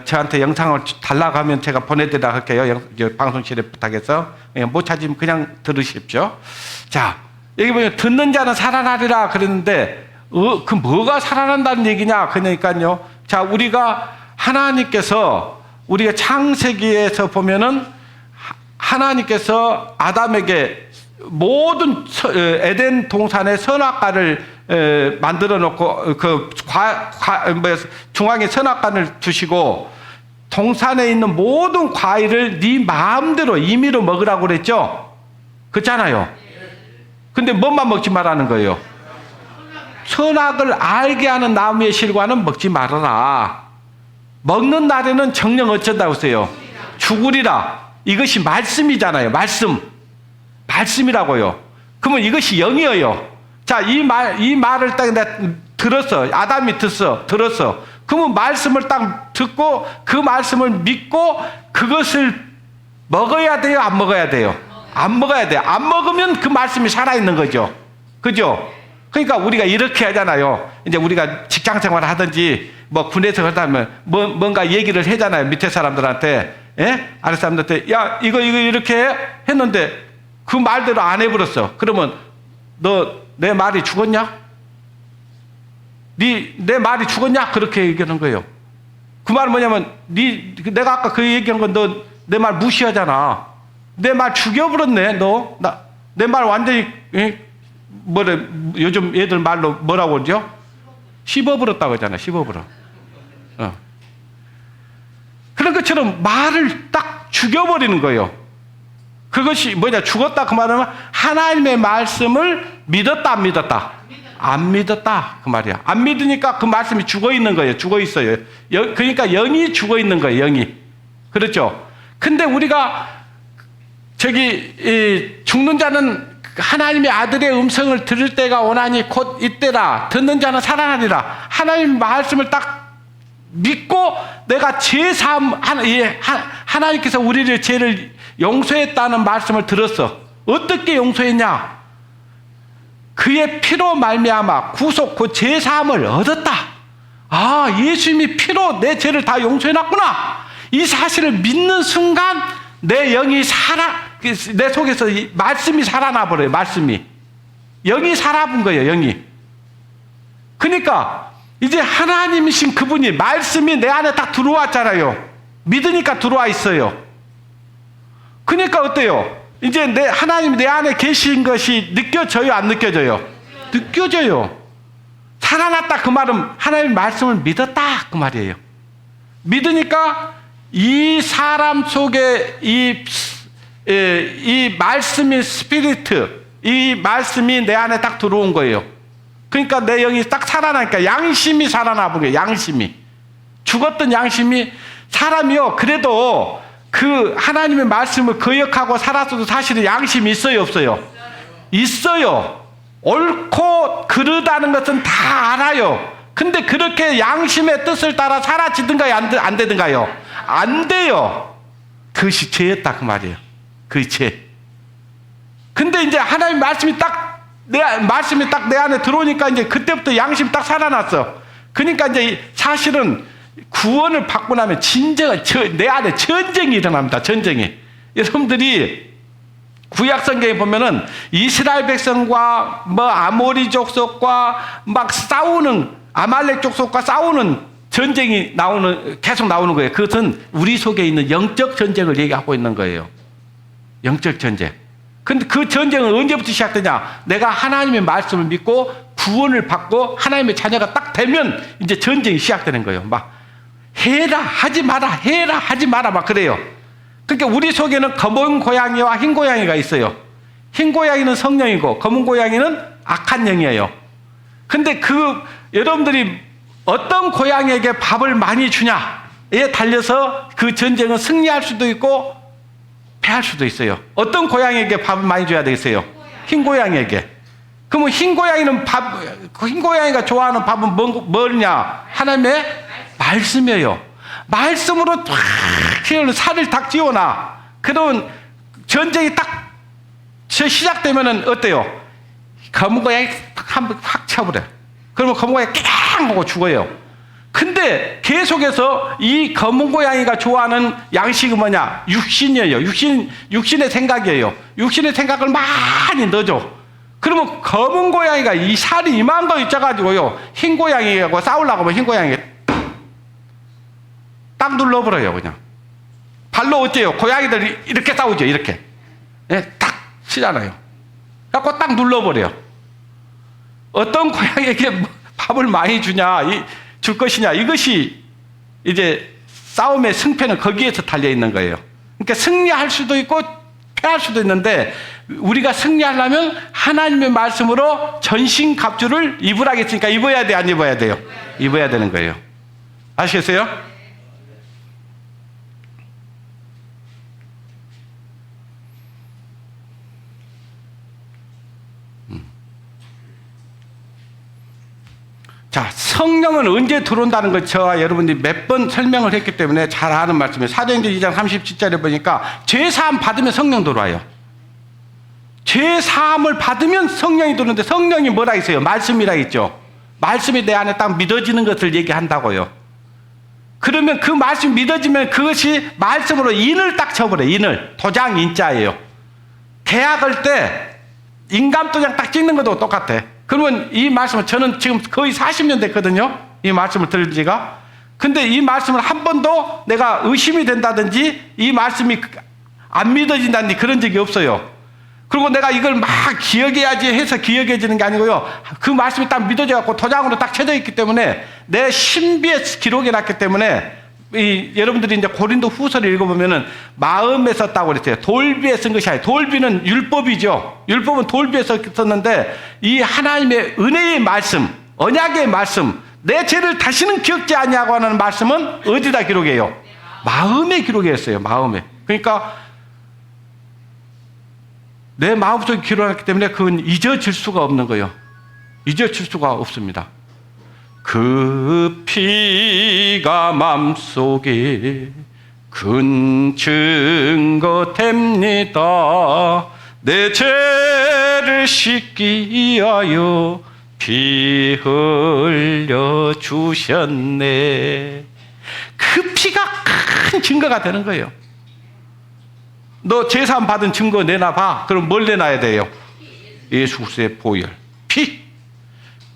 저한테 영상을 달라고 하면 제가 보내드리라 할게요. 방송실에 부탁해서. 못 찾으면 그냥 들으십시오. 자, 여기 보면 듣는 자는 살아나리라 그랬는데 그 뭐가 살아난다는 얘기냐? 그러니까요. 자, 하나님께서 우리가 창세기에서 보면은 하나님께서 아담에게 모든 에덴 동산의 선악과를 만들어 놓고 중앙에 선악과를 두시고 동산에 있는 모든 과일을 네 마음대로 임의로 먹으라고 그랬죠? 그렇잖아요. 근데 뭐만 먹지 말라는 거예요? 선악을 알게 하는 나무의 실과는 먹지 말아라. 먹는 날에는 정령 어쩐다고 했어요? 죽으리라. 이것이 말씀이잖아요. 말씀이라고요. 그러면 이것이 영이에요. 자, 이 말을 딱 내가 들었어. 아담이 들었어. 그러면 말씀을 딱 듣고 그 말씀을 믿고 그것을 먹어야 돼요? 안 먹어야 돼요? 안 먹어야 돼요. 안 먹으면 그 말씀이 살아있는 거죠. 그죠? 그러니까 우리가 이렇게 하잖아요. 이제 우리가 직장 생활을 하든지 뭐 군에서 하다면 뭔가 얘기를 하잖아요. 밑에 사람들한테. 예? 아래 사람들한테 야 이거 이렇게 했는데 그 말대로 안 해버렸어. 그러면 너 내 말이 죽었냐? 내 말이 죽었냐? 그렇게 얘기하는 거예요. 그 말은 뭐냐면 내가 아까 그 얘기한 건 너 내 말 무시하잖아. 내 말 죽여버렸네. 내 말 완전히 요즘 애들 말로 뭐라고 그러죠? 씹어버렸다고 하잖아. 씹어버려. 그런 것처럼 말을 딱 죽여버리는 거예요. 그것이 뭐냐? 죽었다 그 말은 하나님의 말씀을 믿었다 안 믿었다? 안 믿었다 그 말이야. 안 믿으니까 그 말씀이 죽어 있는 거예요. 죽어 있어요. 그러니까 영이 죽어 있는 거예요. 영이. 그렇죠? 근데 우리가 죽는 자는 하나님의 아들의 음성을 들을 때가 오나니 곧 이때라. 듣는 자는 살아나리라. 하나님의 말씀을 딱 믿고 내가 하나님께서 우리를 죄를 용서했다는 말씀을 들었어. 어떻게 용서했냐? 그의 피로 말미암아 구속 그 죄사함을 얻었다. 아, 예수님이 피로 내 죄를 다 용서해놨구나. 이 사실을 믿는 순간 내 영이 내 속에서 말씀이 살아나 버려요. 말씀이 영이 살아본 거예요. 영이. 그러니까 이제 하나님이신 그분이 말씀이 내 안에 딱 들어왔잖아요. 믿으니까 들어와 있어요. 그러니까 어때요? 이제 하나님 내 안에 계신 것이 느껴져요, 안 느껴져요? 느껴져요. 살아났다 그 말은 하나님의 말씀을 믿었다 그 말이에요. 믿으니까 이 사람 속에 이 말씀이 스피리트, 이 말씀이 내 안에 딱 들어온 거예요. 그러니까 내 영이 딱 살아나니까 양심이 살아나 본 거예요. 양심이. 죽었던 양심이 사람이요. 그래도 그 하나님의 말씀을 거역하고 살았어도 사실은 양심이 있어요, 없어요? 있어요. 옳고 그르다는 것은 다 알아요. 근데 그렇게 양심의 뜻을 따라 사라지든가요, 안 되든가요? 안 돼요. 그것이 죄였다 그 말이에요. 그 죄. 근데 이제 하나님 말씀이 딱 내 안에 들어오니까 이제 그때부터 양심이 딱 살아났어. 그러니까 이제 사실은 구원을 받고 나면 진정한 내 안에 전쟁이 일어납니다. 전쟁이. 여러분들이 구약 성경에 보면은 이스라엘 백성과 뭐 아모리 족속과 막 싸우는 아말렉 족속과 싸우는 전쟁이 계속 나오는 거예요. 그것은 우리 속에 있는 영적 전쟁을 얘기하고 있는 거예요. 영적 전쟁. 근데 그 전쟁은 언제부터 시작되냐? 내가 하나님의 말씀을 믿고 구원을 받고 하나님의 자녀가 딱 되면 이제 전쟁이 시작되는 거예요. 막 해라 하지 마라, 해라 하지 마라 막 그래요. 그러니까 우리 속에는 검은 고양이와 흰 고양이가 있어요. 흰 고양이는 성령이고 검은 고양이는 악한 영이에요. 근데 여러분들이 어떤 고양이에게 밥을 많이 주냐에 달려서 그 전쟁은 승리할 수도 있고 패할 수도 있어요. 어떤 고양이에게 밥을 많이 줘야 되겠어요? 흰 고양이에게. 그러면 흰 고양이가 좋아하는 밥은 뭐냐? 하나님의 말씀이에요. 말씀으로 탁 살을 딱 찌워놔. 그러면 전쟁이 딱 시작되면은 어때요? 검은 고양이 한번 확 쳐버려. 그러면 검은 고양이 깽 하고 죽어요. 근데 계속해서 이 검은 고양이가 좋아하는 양식은 뭐냐? 육신이에요. 육신의 생각이에요. 육신의 생각을 많이 넣어줘. 그러면 검은 고양이가 이 살이 이만 거 있어가지고요. 흰 고양이하고 싸우려고 하면 흰 고양이가 딱 눌러버려요, 그냥. 발로 어째요? 고양이들이 이렇게 싸우죠, 이렇게. 네, 딱 치잖아요. 그래갖고 딱 눌러버려요. 어떤 고양이에게 밥을 많이 줄 것이냐, 이것이 이제 싸움의 승패는 거기에서 달려있는 거예요. 그러니까 승리할 수도 있고 패할 수도 있는데 우리가 승리하려면 하나님의 말씀으로 전신갑주를 입으라겠으니까 입어야 돼, 안 입어야 돼요? 입어야 되는 거예요. 아시겠어요? 자, 성령은 언제 들어온다는 것 저와 여러분들이 몇 번 설명을 했기 때문에 잘 아는 말씀이에요. 사도행전 2장 37절에 보니까 죄사함 받으면 성령 들어와요. 죄사함을 받으면 성령이 들어오는데 성령이 뭐라 했어요? 말씀이라 했죠. 말씀이 내 안에 딱 믿어지는 것을 얘기한다고요. 그러면 그 말씀이 믿어지면 그것이 말씀으로 인을 딱 쳐버려요. 인을. 도장 인자예요. 계약할 때 인감도장 딱 찍는 것도 똑같아. 그러면 이 말씀을 저는 지금 거의 40년 됐거든요. 이 말씀을 들은 지가. 근데 이 말씀을 한 번도 내가 의심이 된다든지 이 말씀이 안 믿어진다든지 그런 적이 없어요. 그리고 내가 이걸 막 기억해야지 해서 기억해지는 게 아니고요. 그 말씀이 딱 믿어져갖고 도장으로 딱 쳐져 있기 때문에 내 신비에 기록해놨기 때문에 여러분들이 이제 고린도 후서를 읽어보면은 마음에 썼다고 그랬어요. 돌비에 쓴 것이 아니에요. 돌비는 율법이죠. 율법은 돌비에 썼는데 이 하나님의 은혜의 말씀, 언약의 말씀, 내 죄를 다시는 기억지 아니하고 하는 말씀은 어디다 기록해요? 마음에 기록했어요. 마음에. 그러니까 내 마음속에 기록했기 때문에 그건 잊어질 수가 없는 거예요. 잊어질 수가 없습니다. 그 피가 맘속에 큰 증거 됩니다. 내 죄를 씻기 위하여 피 흘려 주셨네. 그 피가 큰 증거가 되는 거예요. 너 제사함 받은 증거 내놔봐. 그럼 뭘 내놔야 돼요? 예수 그리스도의 보혈, 피.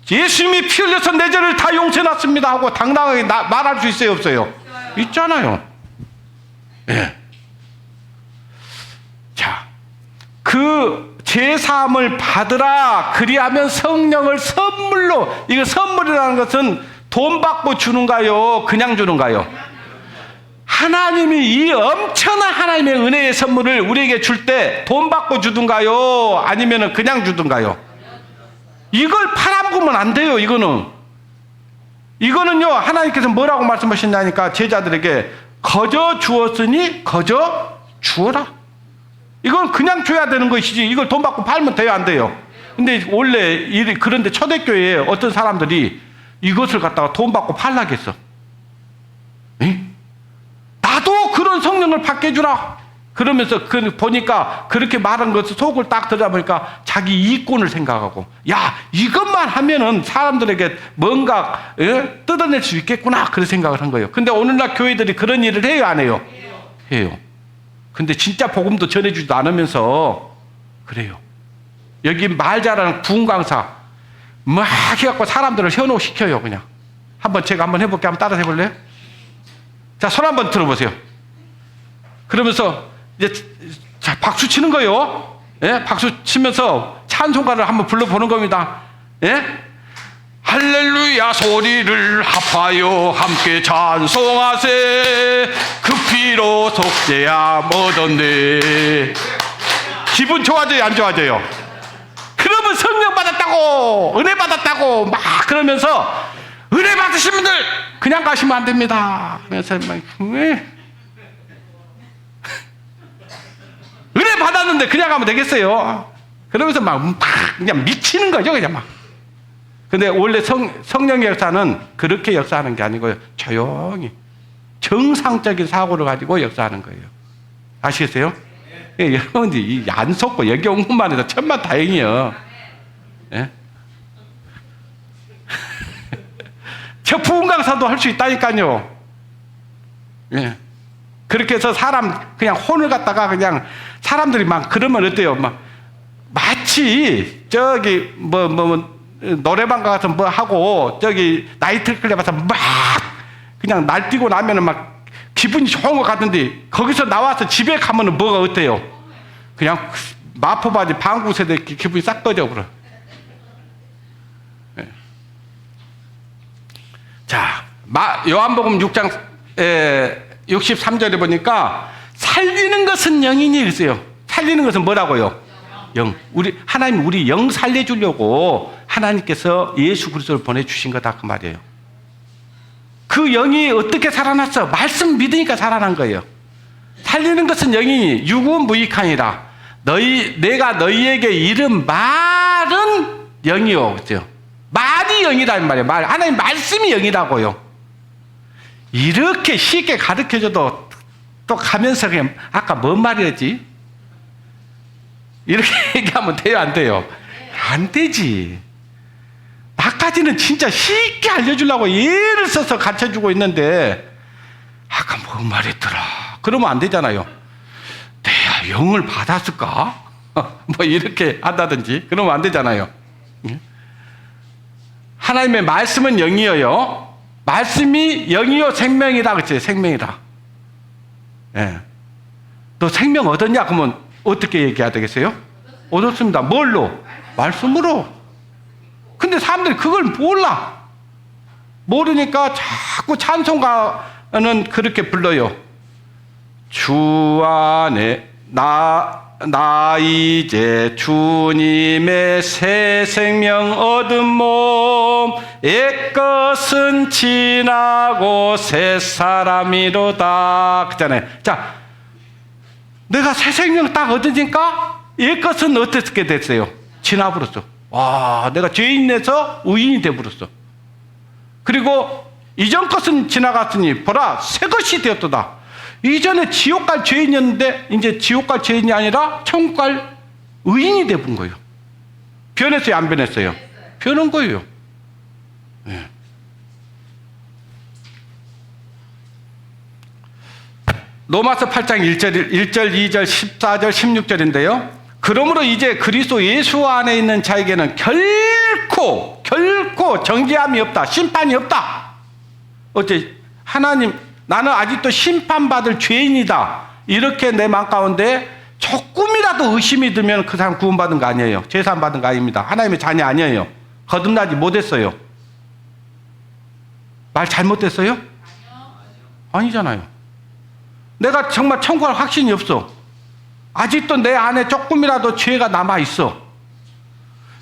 예수님이 피 흘려서 내 죄를 다 용서해놨습니다 하고 당당하게 말할 수 있어요, 없어요? 있잖아요. 예. 자, 그 제사함을 받으라. 그리하면 성령을 선물로. 이거 선물이라는 것은 돈 받고 주는가요? 그냥 주는가요? 하나님이 이 엄청난 하나님의 은혜의 선물을 우리에게 줄 때 돈 받고 주든가요? 아니면 그냥 주든가요? 이걸 팔아먹으면 안 돼요. 이거는요, 하나님께서 뭐라고 말씀하셨냐니까 제자들에게 거저 주었으니 거저 주어라. 이건 그냥 줘야 되는 것이지 이걸 돈 받고 팔면 돼요, 안 돼요? 근데 원래 그런데 초대교회에 어떤 사람들이 이것을 갖다가 돈 받고 팔라겠어. 나도 그런 성령을 받게 해주라. 그러면서 보니까 그렇게 말한 것을 속을 딱 들여다보니까 자기 이익권을 생각하고, 야, 이것만 하면은 사람들에게 뭔가 뜯어낼 수 있겠구나. 그런 생각을 한 거예요. 근데 오늘날 교회들이 그런 일을 해요, 안 해요? 해요. 근데 진짜 복음도 전해주지도 않으면서 그래요. 여기 말 잘하는 부흥 강사 막 해갖고 사람들을 현혹시켜요. 그냥 제가 한번 해볼게요. 한번 따라서 해볼래요? 자, 손 한번 들어보세요. 그러면서 이제 자, 박수 치는 거예요. 예? 박수 치면서 찬송가를 한번 불러보는 겁니다. 예? 할렐루야 소리를 합하여 함께 찬송하세. 그 피로 속죄야 얻었네. 기분 좋아져요, 안 좋아져요? 그러면 성령 받았다고, 은혜 받았다고 막 그러면서, 은혜 받으신 분들 그냥 가시면 안 됩니다. 그래서 막 은혜 받았는데 그냥 가면 되겠어요? 그러면서 막 그냥 미치는 거죠, 그냥 막. 근데 원래 성령의 역사는 그렇게 역사하는 게 아니고요, 조용히 정상적인 사고를 가지고 역사하는 거예요. 아시겠어요? 예, 여러분들이 안 속고 여기 온 것만 해도 천만 다행이에요. 예? 저 부흥 강사도 할 수 있다니까요. 예. 그렇게 해서 그냥 혼을 갖다가 그냥 사람들이 막 그러면 어때요? 마치 저기 노래방 가서 뭐 하고 저기 나이트클럽 가서 막 그냥 날뛰고 나면은 막 기분이 좋은 것 같은데 거기서 나와서 집에 가면은 뭐가 어때요? 그냥 마포바지 방구새도 기분이 싹 꺼져 그래. 네. 자, 요한복음 6장 63절에 보니까 살리는 것은 영이니 그랬어요. 살리는 것은 뭐라고요? 영. 하나님 우리 영 살려주려고 하나님께서 예수 그리스도를 보내주신 거다 그 말이에요. 그 영이 어떻게 살아났어? 말씀 믿으니까 살아난 거예요. 살리는 것은 영이니 육은 무익하니라. 내가 너희에게 이른 말은 영이요. 그죠? 말이 영이라는 말이에요. 하나님 말씀이 영이라고요. 이렇게 쉽게 가르쳐줘도 또 가면서 그냥 아까 뭔 말이었지? 이렇게 얘기하면 돼요, 안 돼요? 안 되지. 나까지는 진짜 쉽게 알려주려고 예를 써서 가르쳐주고 있는데 아까 뭔 말했더라. 그러면 안 되잖아요. 내가 영을 받았을까? 뭐 이렇게 한다든지 그러면 안 되잖아요. 하나님의 말씀은 영이어요. 말씀이 영이요 생명이다 그랬어요. 생명이다. 예. 너 생명 얻었냐? 그러면 어떻게 얘기해야 되겠어요? 얻었습니다. 뭘로? 말씀으로. 근데 사람들이 그걸 몰라. 모르니까 자꾸 찬송가는 그렇게 불러요. 주 안에 나 이제 주님의 새 생명 얻은 몸 옛것은 지나고 새 사람이로다 그잖아요. 자, 내가 새 생명 딱 얻으니까 옛것은 어떻게 됐어요? 지나버렸어. 와, 내가 죄인에서 의인이 되버렸어. 그리고 이전 것은 지나갔으니 보라 새 것이 되었도다. 이전에 지옥 갈 죄인이었는데 이제 지옥 갈 죄인이 아니라 천국 갈 의인이 되본 거예요. 변했어요, 안 변했어요? 변한 거예요. 네. 로마서 8장 1절, 2절, 14절, 16절인데요. 그러므로 이제 그리스도 예수 안에 있는 자에게는 결코 정죄함이 없다. 심판이 없다. 어째 하나님 나는 아직도 심판받을 죄인이다. 이렇게 내 마음 가운데 조금이라도 조금이라도 의심이 들면 그 사람 구원받은 거 아니에요. 제사함 받은 거 아닙니다. 하나님의 자녀 아니에요. 거듭나지 못했어요. 말 잘못됐어요? 아니잖아요. 내가 정말 천국할 확신이 없어. 아직도 내 안에 조금이라도 죄가 남아있어.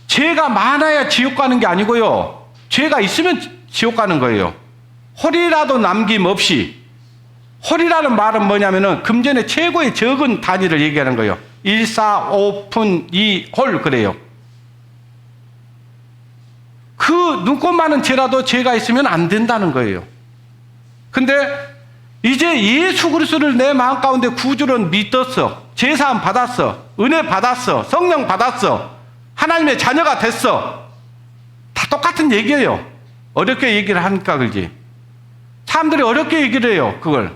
죄가 많아야 지옥 가는 게 아니고요. 죄가 있으면 지옥 가는 거예요. 홀이라도 남김없이. 홀이라는 말은 뭐냐면은 금전의 최고의 적은 단위를 얘기하는 거예요. 1, 4, 5푼, 2, 홀 그래요. 그 눈꽃 많은 죄라도 죄가 있으면 안 된다는 거예요. 근데 이제 예수 그리스도를 내 마음 가운데 구주로 믿었어. 제사함 받았어. 은혜 받았어. 성령 받았어. 하나님의 자녀가 됐어. 다 똑같은 얘기예요. 어렵게 얘기를 하니까 그러지. 사람들이 어렵게 얘기를 해요. 그걸.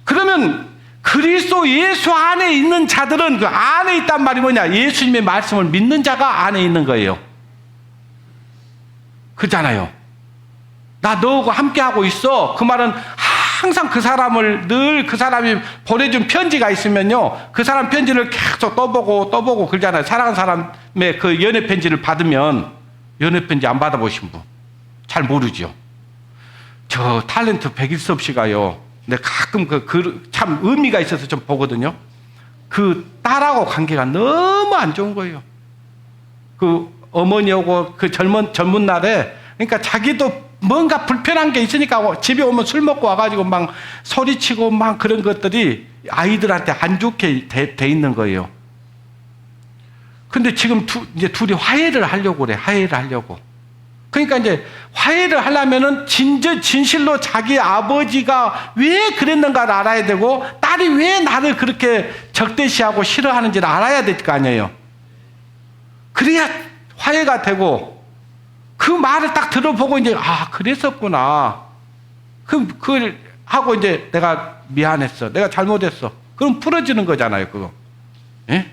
그러면 그리스도 예수 안에 있는 자들은 그 안에 있단 말이 뭐냐? 예수님의 말씀을 믿는 자가 안에 있는 거예요. 그렇잖아요. 나 너하고 함께하고 있어. 그 말은 항상 그 사람을 늘 그 사람이 보내준 편지가 있으면요. 그 사람 편지를 계속 떠보고 그러잖아요. 사랑하는 사람의 그 연애 편지를 받으면 연애 편지 안 받아보신 분 잘 모르죠. 저 탤런트 백일섭 씨가요. 근데 가끔 참 의미가 있어서 좀 보거든요. 그 딸하고 관계가 너무 안 좋은 거예요. 그 어머니하고 그 젊은 날에 그러니까 자기도 뭔가 불편한 게 있으니까 집에 오면 술 먹고 와가지고 막 소리치고 막 그런 것들이 아이들한테 안 좋게 돼 있는 거예요. 근데 지금 이제 둘이 화해를 하려고 그래. 화해를 하려고. 그러니까 이제 화해를 하려면은 진실로 자기 아버지가 왜 그랬는가를 알아야 되고 딸이 왜 나를 그렇게 적대시하고 싫어하는지를 알아야 될 거 아니에요. 그래야 화해가 되고 그 말을 딱 들어보고 이제 그랬었구나. 그걸 하고 이제 내가 미안했어. 내가 잘못했어. 그럼 풀어지는 거잖아요, 그거. 예?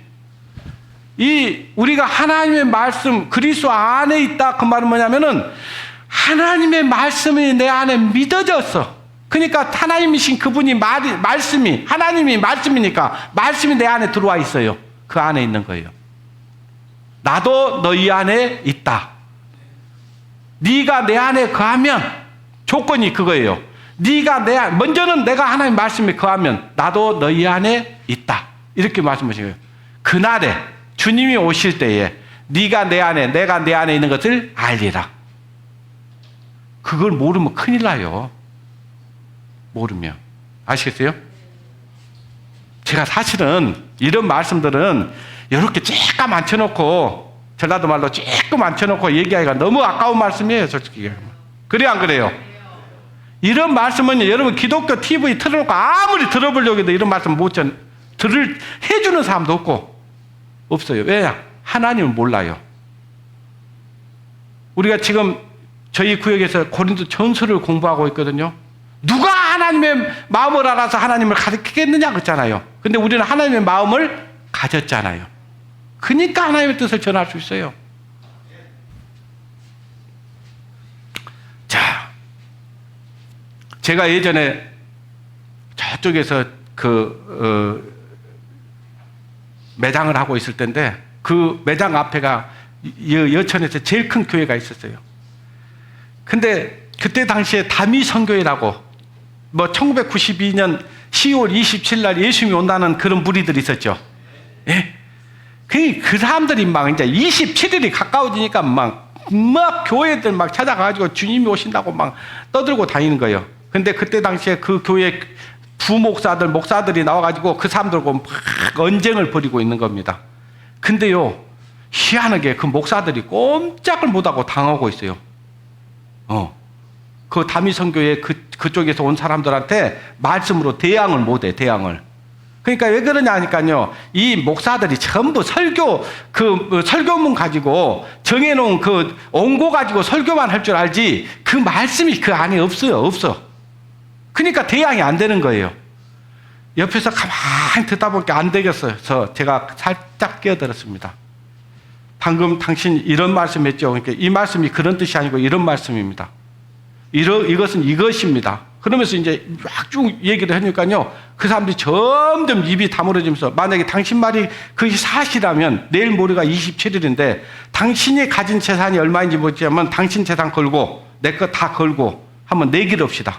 우리가 하나님의 말씀, 그리스도 안에 있다. 그 말은 뭐냐면은 하나님의 말씀이 내 안에 믿어졌어. 그러니까 하나님이신 그분이 말씀이, 하나님이 말씀이니까 말씀이 내 안에 들어와 있어요. 그 안에 있는 거예요. 나도 너희 안에 있다. 네가 내 안에 거하면 조건이 그거예요. 먼저는 내가 하나님 말씀에 거하면 나도 너희 안에 있다. 이렇게 말씀하시고요. 그날에 주님이 오실 때에 네가 내 안에 내가 내 안에 있는 것을 알리라. 그걸 모르면 큰일 나요. 모르면. 아시겠어요? 제가 사실은 이런 말씀들은 이렇게 쬐끔 앉혀놓고 전라도 말로 쬐끔 앉혀놓고 얘기하기가 너무 아까운 말씀이에요, 솔직히. 그래요, 안 그래요? 이런 말씀은 여러분 기독교 TV 틀어놓고 아무리 들어보려고 해도 이런 말씀 해주는 사람도 없어요. 왜? 하나님을 몰라요. 우리가 지금 저희 구역에서 고린도 전서를 공부하고 있거든요. 누가 하나님의 마음을 알아서 하나님을 가르치겠느냐 그랬잖아요. 근데 우리는 하나님의 마음을 가졌잖아요. 그러니까 하나님의 뜻을 전할 수 있어요. 자, 제가 예전에 저쪽에서 매장을 하고 있을 때인데 그 매장 앞에가 여천에서 제일 큰 교회가 있었어요. 근데 그때 당시에 다미선교회라고 1992년 10월 27일 날 예수님이 온다는 그런 무리들이 있었죠. 예? 그 사람들이 막 이제 27일이 가까워지니까 막 교회들 막 찾아가가지고 주님이 오신다고 막 떠들고 다니는 거예요. 근데 그때 당시에 그 교회 목사들이 나와가지고 그 사람들과 막 언쟁을 벌이고 있는 겁니다. 근데요, 희한하게 그 목사들이 꼼짝을 못하고 당하고 있어요. 그 다미선교회 그쪽에서 온 사람들한테 말씀으로 대항을 못해, 대항을. 그러니까 왜 그러냐 하니까요, 이 목사들이 전부 설교문 가지고 정해놓은 그 원고 가지고 설교만 할 줄 알지 그 말씀이 그 안에 없어. 그러니까 대항이 안 되는 거예요. 옆에서 가만히 듣다 보니까 안 되겠어서 제가 살짝 끼어들었습니다. 방금 당신 이런 말씀 했죠. 그러니까 이 말씀이 그런 뜻이 아니고 이런 말씀입니다. 이것은 이것입니다. 그러면서 이제 막 쭉 얘기를 하니까요. 그 사람들이 점점 입이 다물어지면서 만약에 당신 말이 그것이 사실이라면 내일 모레가 27일인데 당신이 가진 재산이 얼마인지 모르지만 당신 재산 걸고 내 거 다 걸고 한번 내기를 합시다.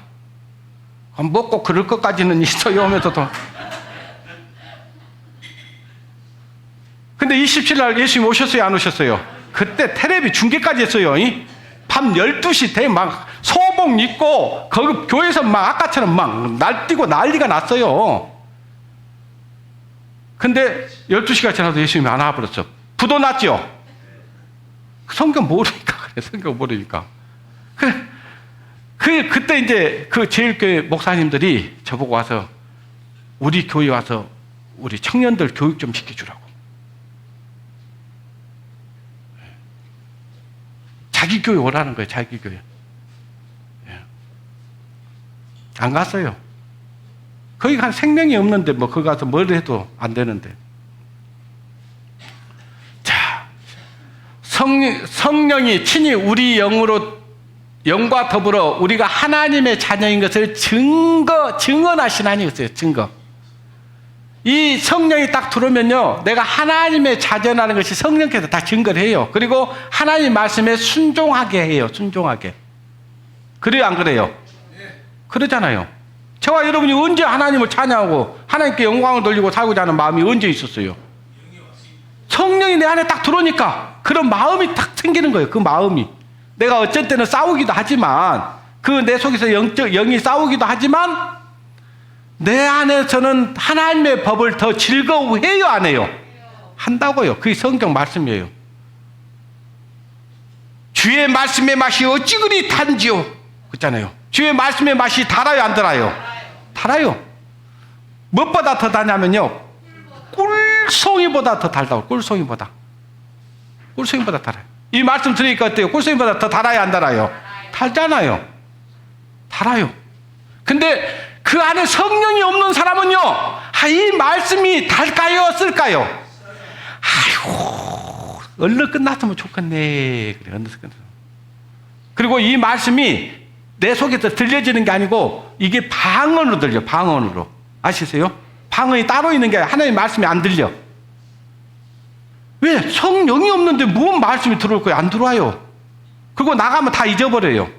뭐 꼭 그럴 것까지는 있어요 하면서도. 근데 27일 날 예수님 오셨어요 안 오셨어요? 그때 텔레비 중계까지 했어요. 밤 12시 돼 막 소복 입고 거기 교회에서 막 아까처럼 막 날뛰고 난리가 났어요. 근데 12시가 지나도 예수님이 안 와버렸어. 부도 났죠? 성경 모르니까 그래. 성경 모르니까. 그때 이제 그 제일교회 목사님들이 저보고 와서 우리 교회 와서 우리 청년들 교육 좀 시켜주라고. 자기 교회 오라는 거예요. 자기 교회. 안 갔어요. 거기 간 생명이 없는데 뭐 거기 가서 뭘 해도 안 되는데. 자, 성령이 친히 우리 영과 더불어 우리가 하나님의 자녀인 것을 증언하시나니 그랬어요. 증거. 이 성령이 딱 들어오면요, 내가 하나님의 자녀라는 것이 성령께서 다 증거를 해요. 그리고 하나님 말씀에 순종하게 해요. 순종하게. 그래요, 안 그래요? 그러잖아요. 저와 여러분이 언제 하나님을 찬양하고 하나님께 영광을 돌리고 살고자 하는 마음이 언제 있었어요? 성령이 내 안에 딱 들어오니까 그런 마음이 딱 생기는 거예요. 그 마음이. 내가 어쩔 때는 싸우기도 하지만 그 내 속에서 영이 싸우기도 하지만 내 안에서는 하나님의 법을 더 즐거워해요, 안 해요? 한다고요. 그게 성경 말씀이에요. 주의 말씀의 맛이 어찌 그리 단지요? 그렇잖아요. 주의 말씀의 맛이 달아요, 안 달아요? 달아요. 무엇보다 더 달냐면요, 꿀송이보다 더 달다고. 꿀송이보다 달아요. 이 말씀 들으니까 어때요? 꿀송이보다 더 달아요, 안 달아요? 달잖아요. 달아요. 근데 그 안에 성령이 없는 사람은요, 이 말씀이 달까요, 쓸까요? 아이고, 얼른 끝났으면 좋겠네. 그래, 얼른 끝났으면. 그리고 이 말씀이 내 속에서 들려지는 게 아니고 이게 방언으로 들려. 방언으로. 아시세요? 방언이 따로 있는 게 아니라 하나님의 말씀이 안 들려. 왜? 성령이 없는데 무슨 말씀이 들어올 거예요? 안 들어와요. 그리고 나가면 다 잊어버려요.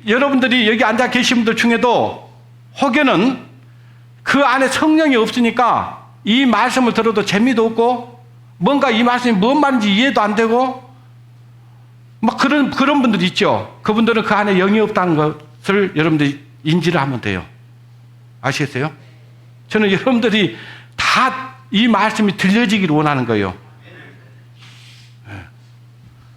여러분들이 여기 앉아 계신 분들 중에도 혹여는 그 안에 성령이 없으니까 이 말씀을 들어도 재미도 없고 뭔가 이 말씀이 뭔 말인지 이해도 안 되고 막 그런 분들 있죠. 그분들은 그 안에 영이 없다는 것을 여러분들이 인지를 하면 돼요. 아시겠어요? 저는 여러분들이 다 이 말씀이 들려지기를 원하는 거예요.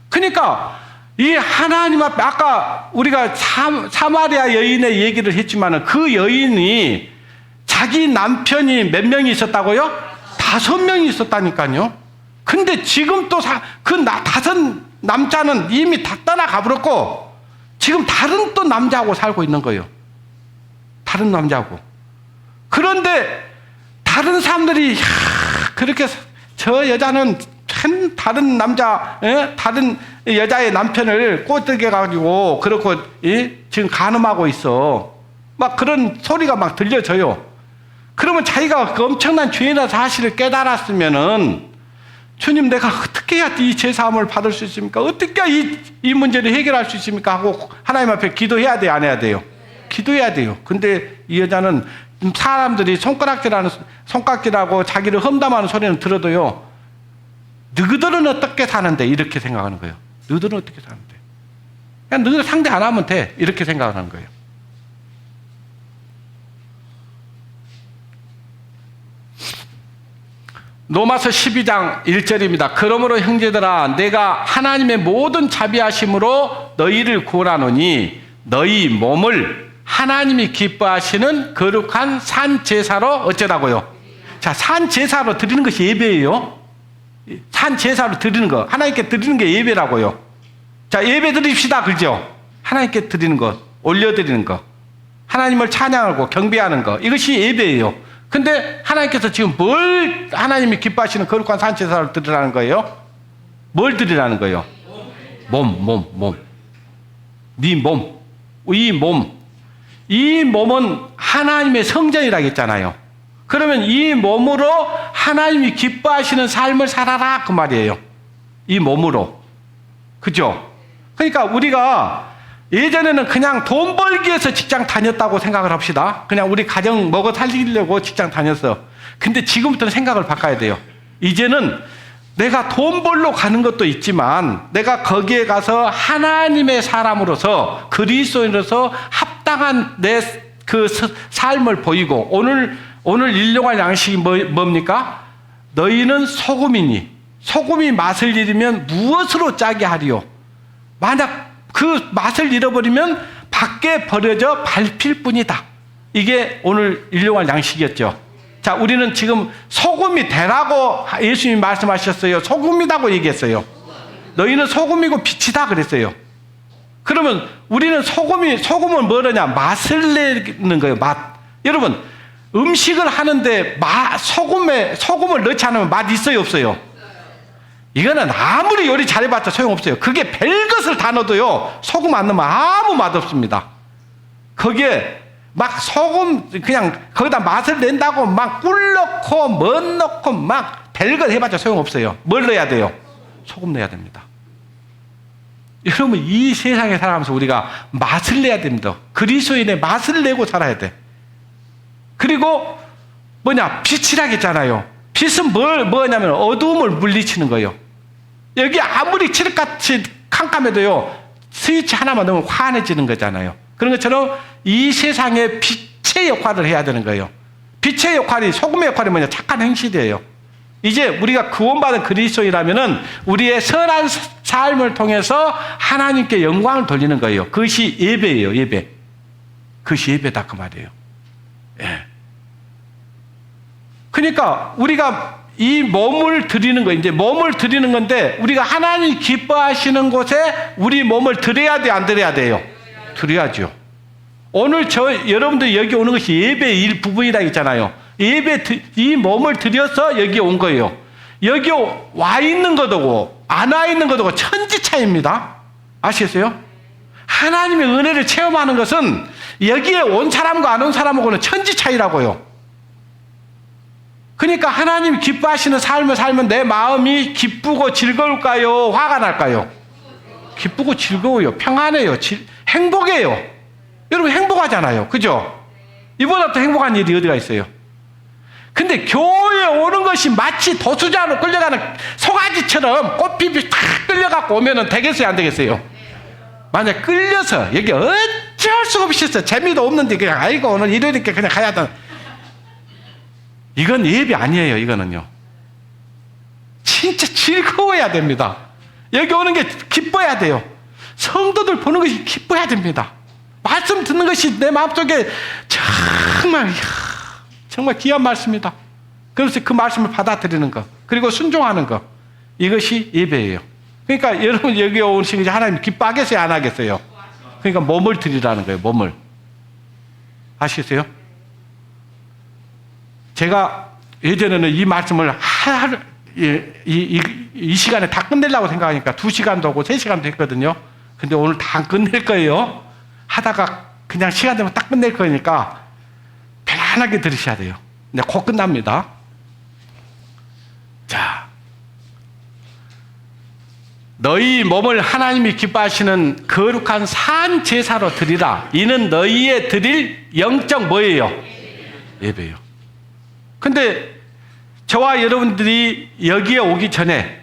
그러니까 이 하나님 앞에 아까 우리가 사마리아 여인의 얘기를 했지만 그 여인이 자기 남편이 몇 명이 있었다고요? 5명이 있었다니까요. 근데 지금 또 그 5 남자는 이미 다 떠나가 버렸고 지금 다른 또 남자하고 살고 있는 거예요. 다른 남자하고. 그런데 다른 사람들이 그렇게 저 여자는 참 다른 남자, 다른 여자의 남편을 꼬드겨 가지고 그렇고 지금 간음하고 있어. 막 그런 소리가 막 들려져요. 그러면 자기가 그 엄청난 죄인의 사실을 깨달았으면은 주님, 내가 어떻게 해야 이 죄사함을 받을 수 있습니까? 어떻게 이 문제를 해결할 수 있습니까? 하고 하나님 앞에 기도해야 돼요, 안 해야 돼요? 기도해야 돼요. 근데 이 여자는 사람들이 손가락질하고 자기를 험담하는 소리는 들어도요, 너희들은 어떻게 사는데? 이렇게 생각하는 거예요. 너희들은 어떻게 사는데? 그냥 너희들 상대 안 하면 돼. 이렇게 생각하는 거예요. 로마서 12장 1절입니다. 그러므로 형제들아, 내가 하나님의 모든 자비하심으로 너희를 구원하노니 너희 몸을 하나님이 기뻐하시는 거룩한 산 제사로 어쩌라고요? 자, 산 제사로 드리는 것이 예배예요. 산 제사로 드리는 거, 하나님께 드리는 게 예배라고요. 자, 예배 드립시다, 그죠? 하나님께 드리는 것, 올려드리는 거, 하나님을 찬양하고 경배하는 거, 이것이 예배예요. 근데 하나님께서 지금 뭘 하나님이 기뻐하시는 거룩한 산 제사를 드리라는 거예요? 뭘 드리라는 거예요? 몸. 네 몸, 이 몸은 하나님의 성전이라고 했잖아요. 그러면 이 몸으로 하나님이 기뻐하시는 삶을 살아라 그 말이에요. 이 몸으로. 그죠? 그러니까 우리가 예전에는 그냥 돈 벌기 위해서 직장 다녔다고 생각을 합시다. 그냥 우리 가정 먹어 살리려고 직장 다녔어. 근데 지금부터는 생각을 바꿔야 돼요. 이제는 내가 돈 벌러 가는 것도 있지만 내가 거기에 가서 하나님의 사람으로서 그리스도인으로서 합당한 내 그 삶을 보이고 오늘 일용할 양식이 뭡니까? 너희는 소금이니 소금이 맛을 잃으면 무엇으로 짜게 하리요? 만약 그 맛을 잃어버리면 밖에 버려져 밟힐 뿐이다. 이게 오늘 일용할 양식이었죠. 자, 우리는 지금 소금이 되라고 예수님이 말씀하셨어요. 소금이라고 얘기했어요. 너희는 소금이고 빛이다 그랬어요. 그러면 우리는 소금은 뭐냐? 맛을 내는 거예요. 맛. 여러분, 음식을 하는데 소금을 넣지 않으면 맛 있어요, 없어요? 이거는 아무리 요리 잘해봤자 소용없어요. 그게 별것을 다 넣어도요, 소금 안 넣으면 아무 맛 없습니다. 거기에 막 소금 그냥 거기다 맛을 낸다고 막 꿀 넣고 뭐 넣고 막 별것 해봤자 소용없어요. 뭘 넣어야 돼요? 소금 넣어야 됩니다. 여러분, 이 세상에 살아가면서 우리가 맛을 내야 됩니다. 그리스도인의 맛을 내고 살아야 돼. 그리고 빛이라고 했잖아요. 빛은 뭐냐면 어두움을 물리치는 거예요. 여기 아무리 칠흑같이 캄캄해도요, 스위치 하나만 넣으면 환해지는 거잖아요. 그런 것처럼 이 세상에 빛의 역할을 해야 되는 거예요. 빛의 역할이, 소금의 역할이 뭐냐? 착한 행실이에요. 이제 우리가 구원받은 그리스도인이라면은 우리의 선한 삶을 통해서 하나님께 영광을 돌리는 거예요. 그것이 예배예요, 예배. 그것이 예배다 그 말이에요. 예. 그러니까 우리가 이 몸을 드리는 거, 이제 몸을 드리는 건데, 우리가 하나님 기뻐하시는 곳에 우리 몸을 드려야 돼, 안 드려야 돼요? 드려야죠. 오늘 여러분들 여기 오는 것이 예배의 일부분이라고 했잖아요. 이 몸을 드려서 여기 온 거예요. 여기 와 있는 것하고 안 와 있는 것하고 천지 차이입니다. 아시겠어요? 하나님의 은혜를 체험하는 것은 여기에 온 사람과 안 온 사람하고는 천지 차이라고요. 그러니까 하나님 기뻐하시는 삶을 살면 내 마음이 기쁘고 즐거울까요? 화가 날까요? 기쁘고 즐거워요. 평안해요. 행복해요. 여러분 행복하잖아요. 그죠? 이보다 더 행복한 일이 어디가 있어요? 근데 교회에 오는 것이 마치 도수자로 끌려가는 송아지처럼 꽃피피 탁 끌려갖고 오면은 되겠어요? 안 되겠어요? 만약 끌려서 여기 어쩔 수가 없이 재미도 없는데 그냥 아이고 오늘 일요일이니까 그냥 가야 돼. 이건 예배 아니에요. 이거는요. 진짜 즐거워야 됩니다. 여기 오는 게 기뻐야 돼요. 성도들 보는 것이 기뻐야 됩니다. 말씀 듣는 것이 내 마음속에 정말 귀한 말씀이다. 그래서 그 말씀을 받아들이는 것, 그리고 순종하는 것, 이것이 예배예요. 그러니까 여러분 여기 오신 게 하나님 기뻐하겠어요? 안 하겠어요? 그러니까 몸을 드리라는 거예요. 몸을. 아시겠어요? 제가 예전에는 이 말씀을 이 시간에 다 끝내려고 생각하니까 2시간도 하고 3시간도 했거든요. 근데 오늘 다 끝낼 거예요. 하다가 그냥 시간 되면 딱 끝낼 거니까 편안하게 들으셔야 돼요. 근데 곧 끝납니다. 자, 너희 몸을 하나님이 기뻐하시는 거룩한 산 제사로 드리라. 이는 너희의 드릴 영적 뭐예요? 예배예요. 근데 저와 여러분들이 여기에 오기 전에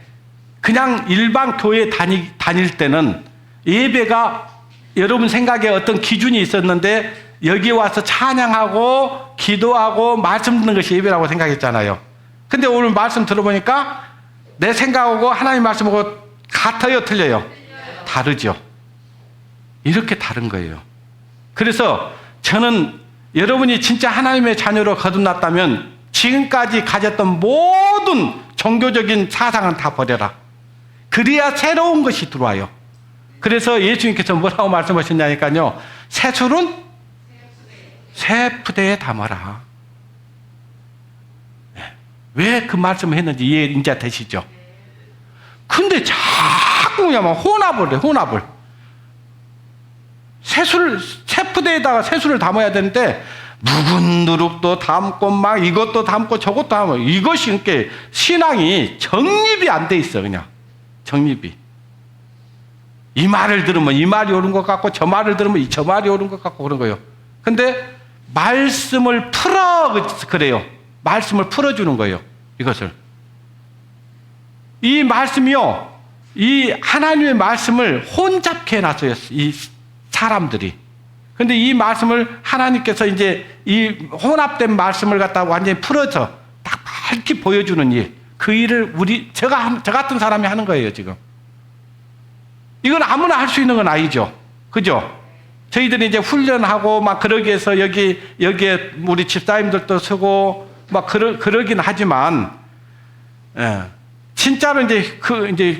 그냥 일반 교회 다닐 때는 예배가 여러분 생각에 어떤 기준이 있었는데 여기 와서 찬양하고 기도하고 말씀 듣는 것이 예배라고 생각했잖아요. 근데 오늘 말씀 들어보니까 내 생각하고 하나님 말씀하고 같아요, 틀려요? 다르죠. 이렇게 다른 거예요. 그래서 저는 여러분이 진짜 하나님의 자녀로 거듭났다면 지금까지 가졌던 모든 종교적인 사상은 다 버려라. 그래야 새로운 것이 들어와요. 그래서 예수님께서 뭐라고 말씀하셨냐니까요. 새술은 새 푸대에 담아라. 왜 그 말씀을 했는지 이해 이제 되시죠? 근데 자꾸 그냥 혼합을 해, 혼합을. 세푸대에다가 세수를 담아야 되는데 묵은 누룩도 담고 막 이것도 담고 저것도 담고 이것이 이렇게 신앙이 정립이 안 돼 있어. 그냥 정립이. 이 말을 들으면 이 말이 옳은 것 같고 저 말을 들으면 저 말이 옳은 것 같고 그런 거예요. 근데 말씀을 그래요. 말씀을 풀어주는 거예요. 이것을. 이 말씀이요. 이 하나님의 말씀을 혼잡게 해놨어요. 이 사람들이. 근데 이 말씀을 하나님께서 이제 이 혼합된 말씀을 갖다가 완전히 풀어서 딱 밝게 보여주는 일. 그 일을 저 같은 사람이 하는 거예요, 지금. 이건 아무나 할 수 있는 건 아니죠. 그죠? 저희들이 이제 훈련하고 막 그러기 위해서 여기에 우리 집사님들도 쓰고 막 그러긴 하지만, 예. 진짜로 이제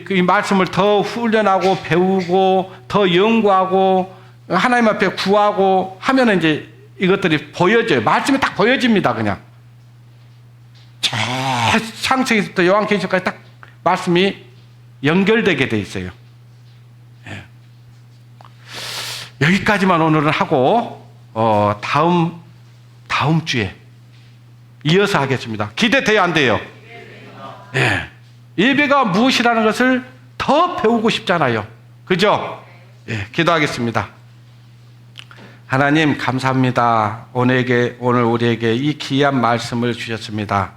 이 말씀을 더 훈련하고 배우고 더 연구하고 하나님 앞에 구하고 하면은 이제 이것들이 보여져요. 말씀이 딱 보여집니다, 그냥. 창세기부터 요한계시록까지 딱 말씀이 연결되게 돼 있어요. 예. 여기까지만 오늘은 하고 다음 주에 이어서 하겠습니다. 기대돼요, 안 돼요? 예. 예배가 무엇이라는 것을 더 배우고 싶잖아요. 그죠? 예, 기도하겠습니다. 하나님 감사합니다. 오늘 우리에게 이 귀한 말씀을 주셨습니다.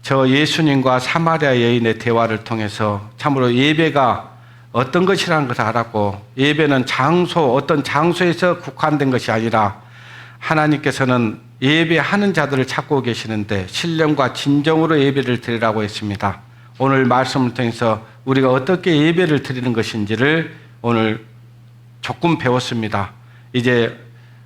저 예수님과 사마리아 여인의 대화를 통해서 참으로 예배가 어떤 것이라는 것을 알았고, 예배는 어떤 장소에서 국한된 것이 아니라 하나님께서는 예배하는 자들을 찾고 계시는데 신령과 진정으로 예배를 드리라고 했습니다. 오늘 말씀을 통해서 우리가 어떻게 예배를 드리는 것인지를 오늘 조금 배웠습니다. 이제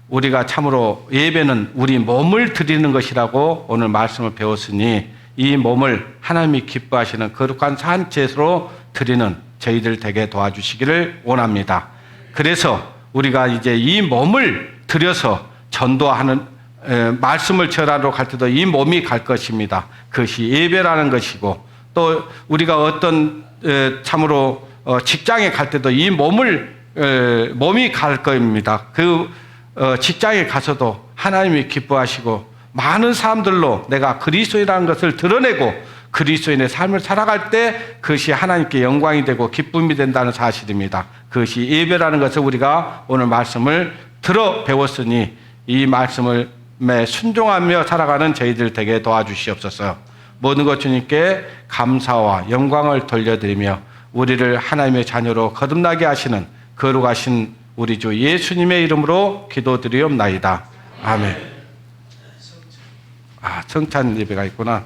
우리가 참으로 예배는 우리 몸을 드리는 것이라고 오늘 말씀을 배웠으니 이 몸을 하나님이 기뻐하시는 거룩한 산제로 드리는 저희들 되게 도와주시기를 원합니다. 그래서 우리가 이제 이 몸을 들여서 전도하는 말씀을 전하러 갈 때도 이 몸이 갈 것입니다. 그것이 예배라는 것이고, 또 우리가 어떤 참으로 직장에 갈 때도 이 몸이 갈 겁니다. 그 직장에 가서도 하나님이 기뻐하시고 많은 사람들로 내가 그리스도인이라는 것을 드러내고 그리스도인의 삶을 살아갈 때 그것이 하나님께 영광이 되고 기쁨이 된다는 사실입니다. 그것이 예배라는 것을 우리가 오늘 말씀을 들어 배웠으니 이 말씀을 순종하며 살아가는 저희들 되게 도와주시옵소서. 모든 것 주님께 감사와 영광을 돌려드리며 우리를 하나님의 자녀로 거듭나게 하시는 거룩하신 우리 주 예수님의 이름으로 기도드리옵나이다. 아멘. 성찬 예배가 있구나.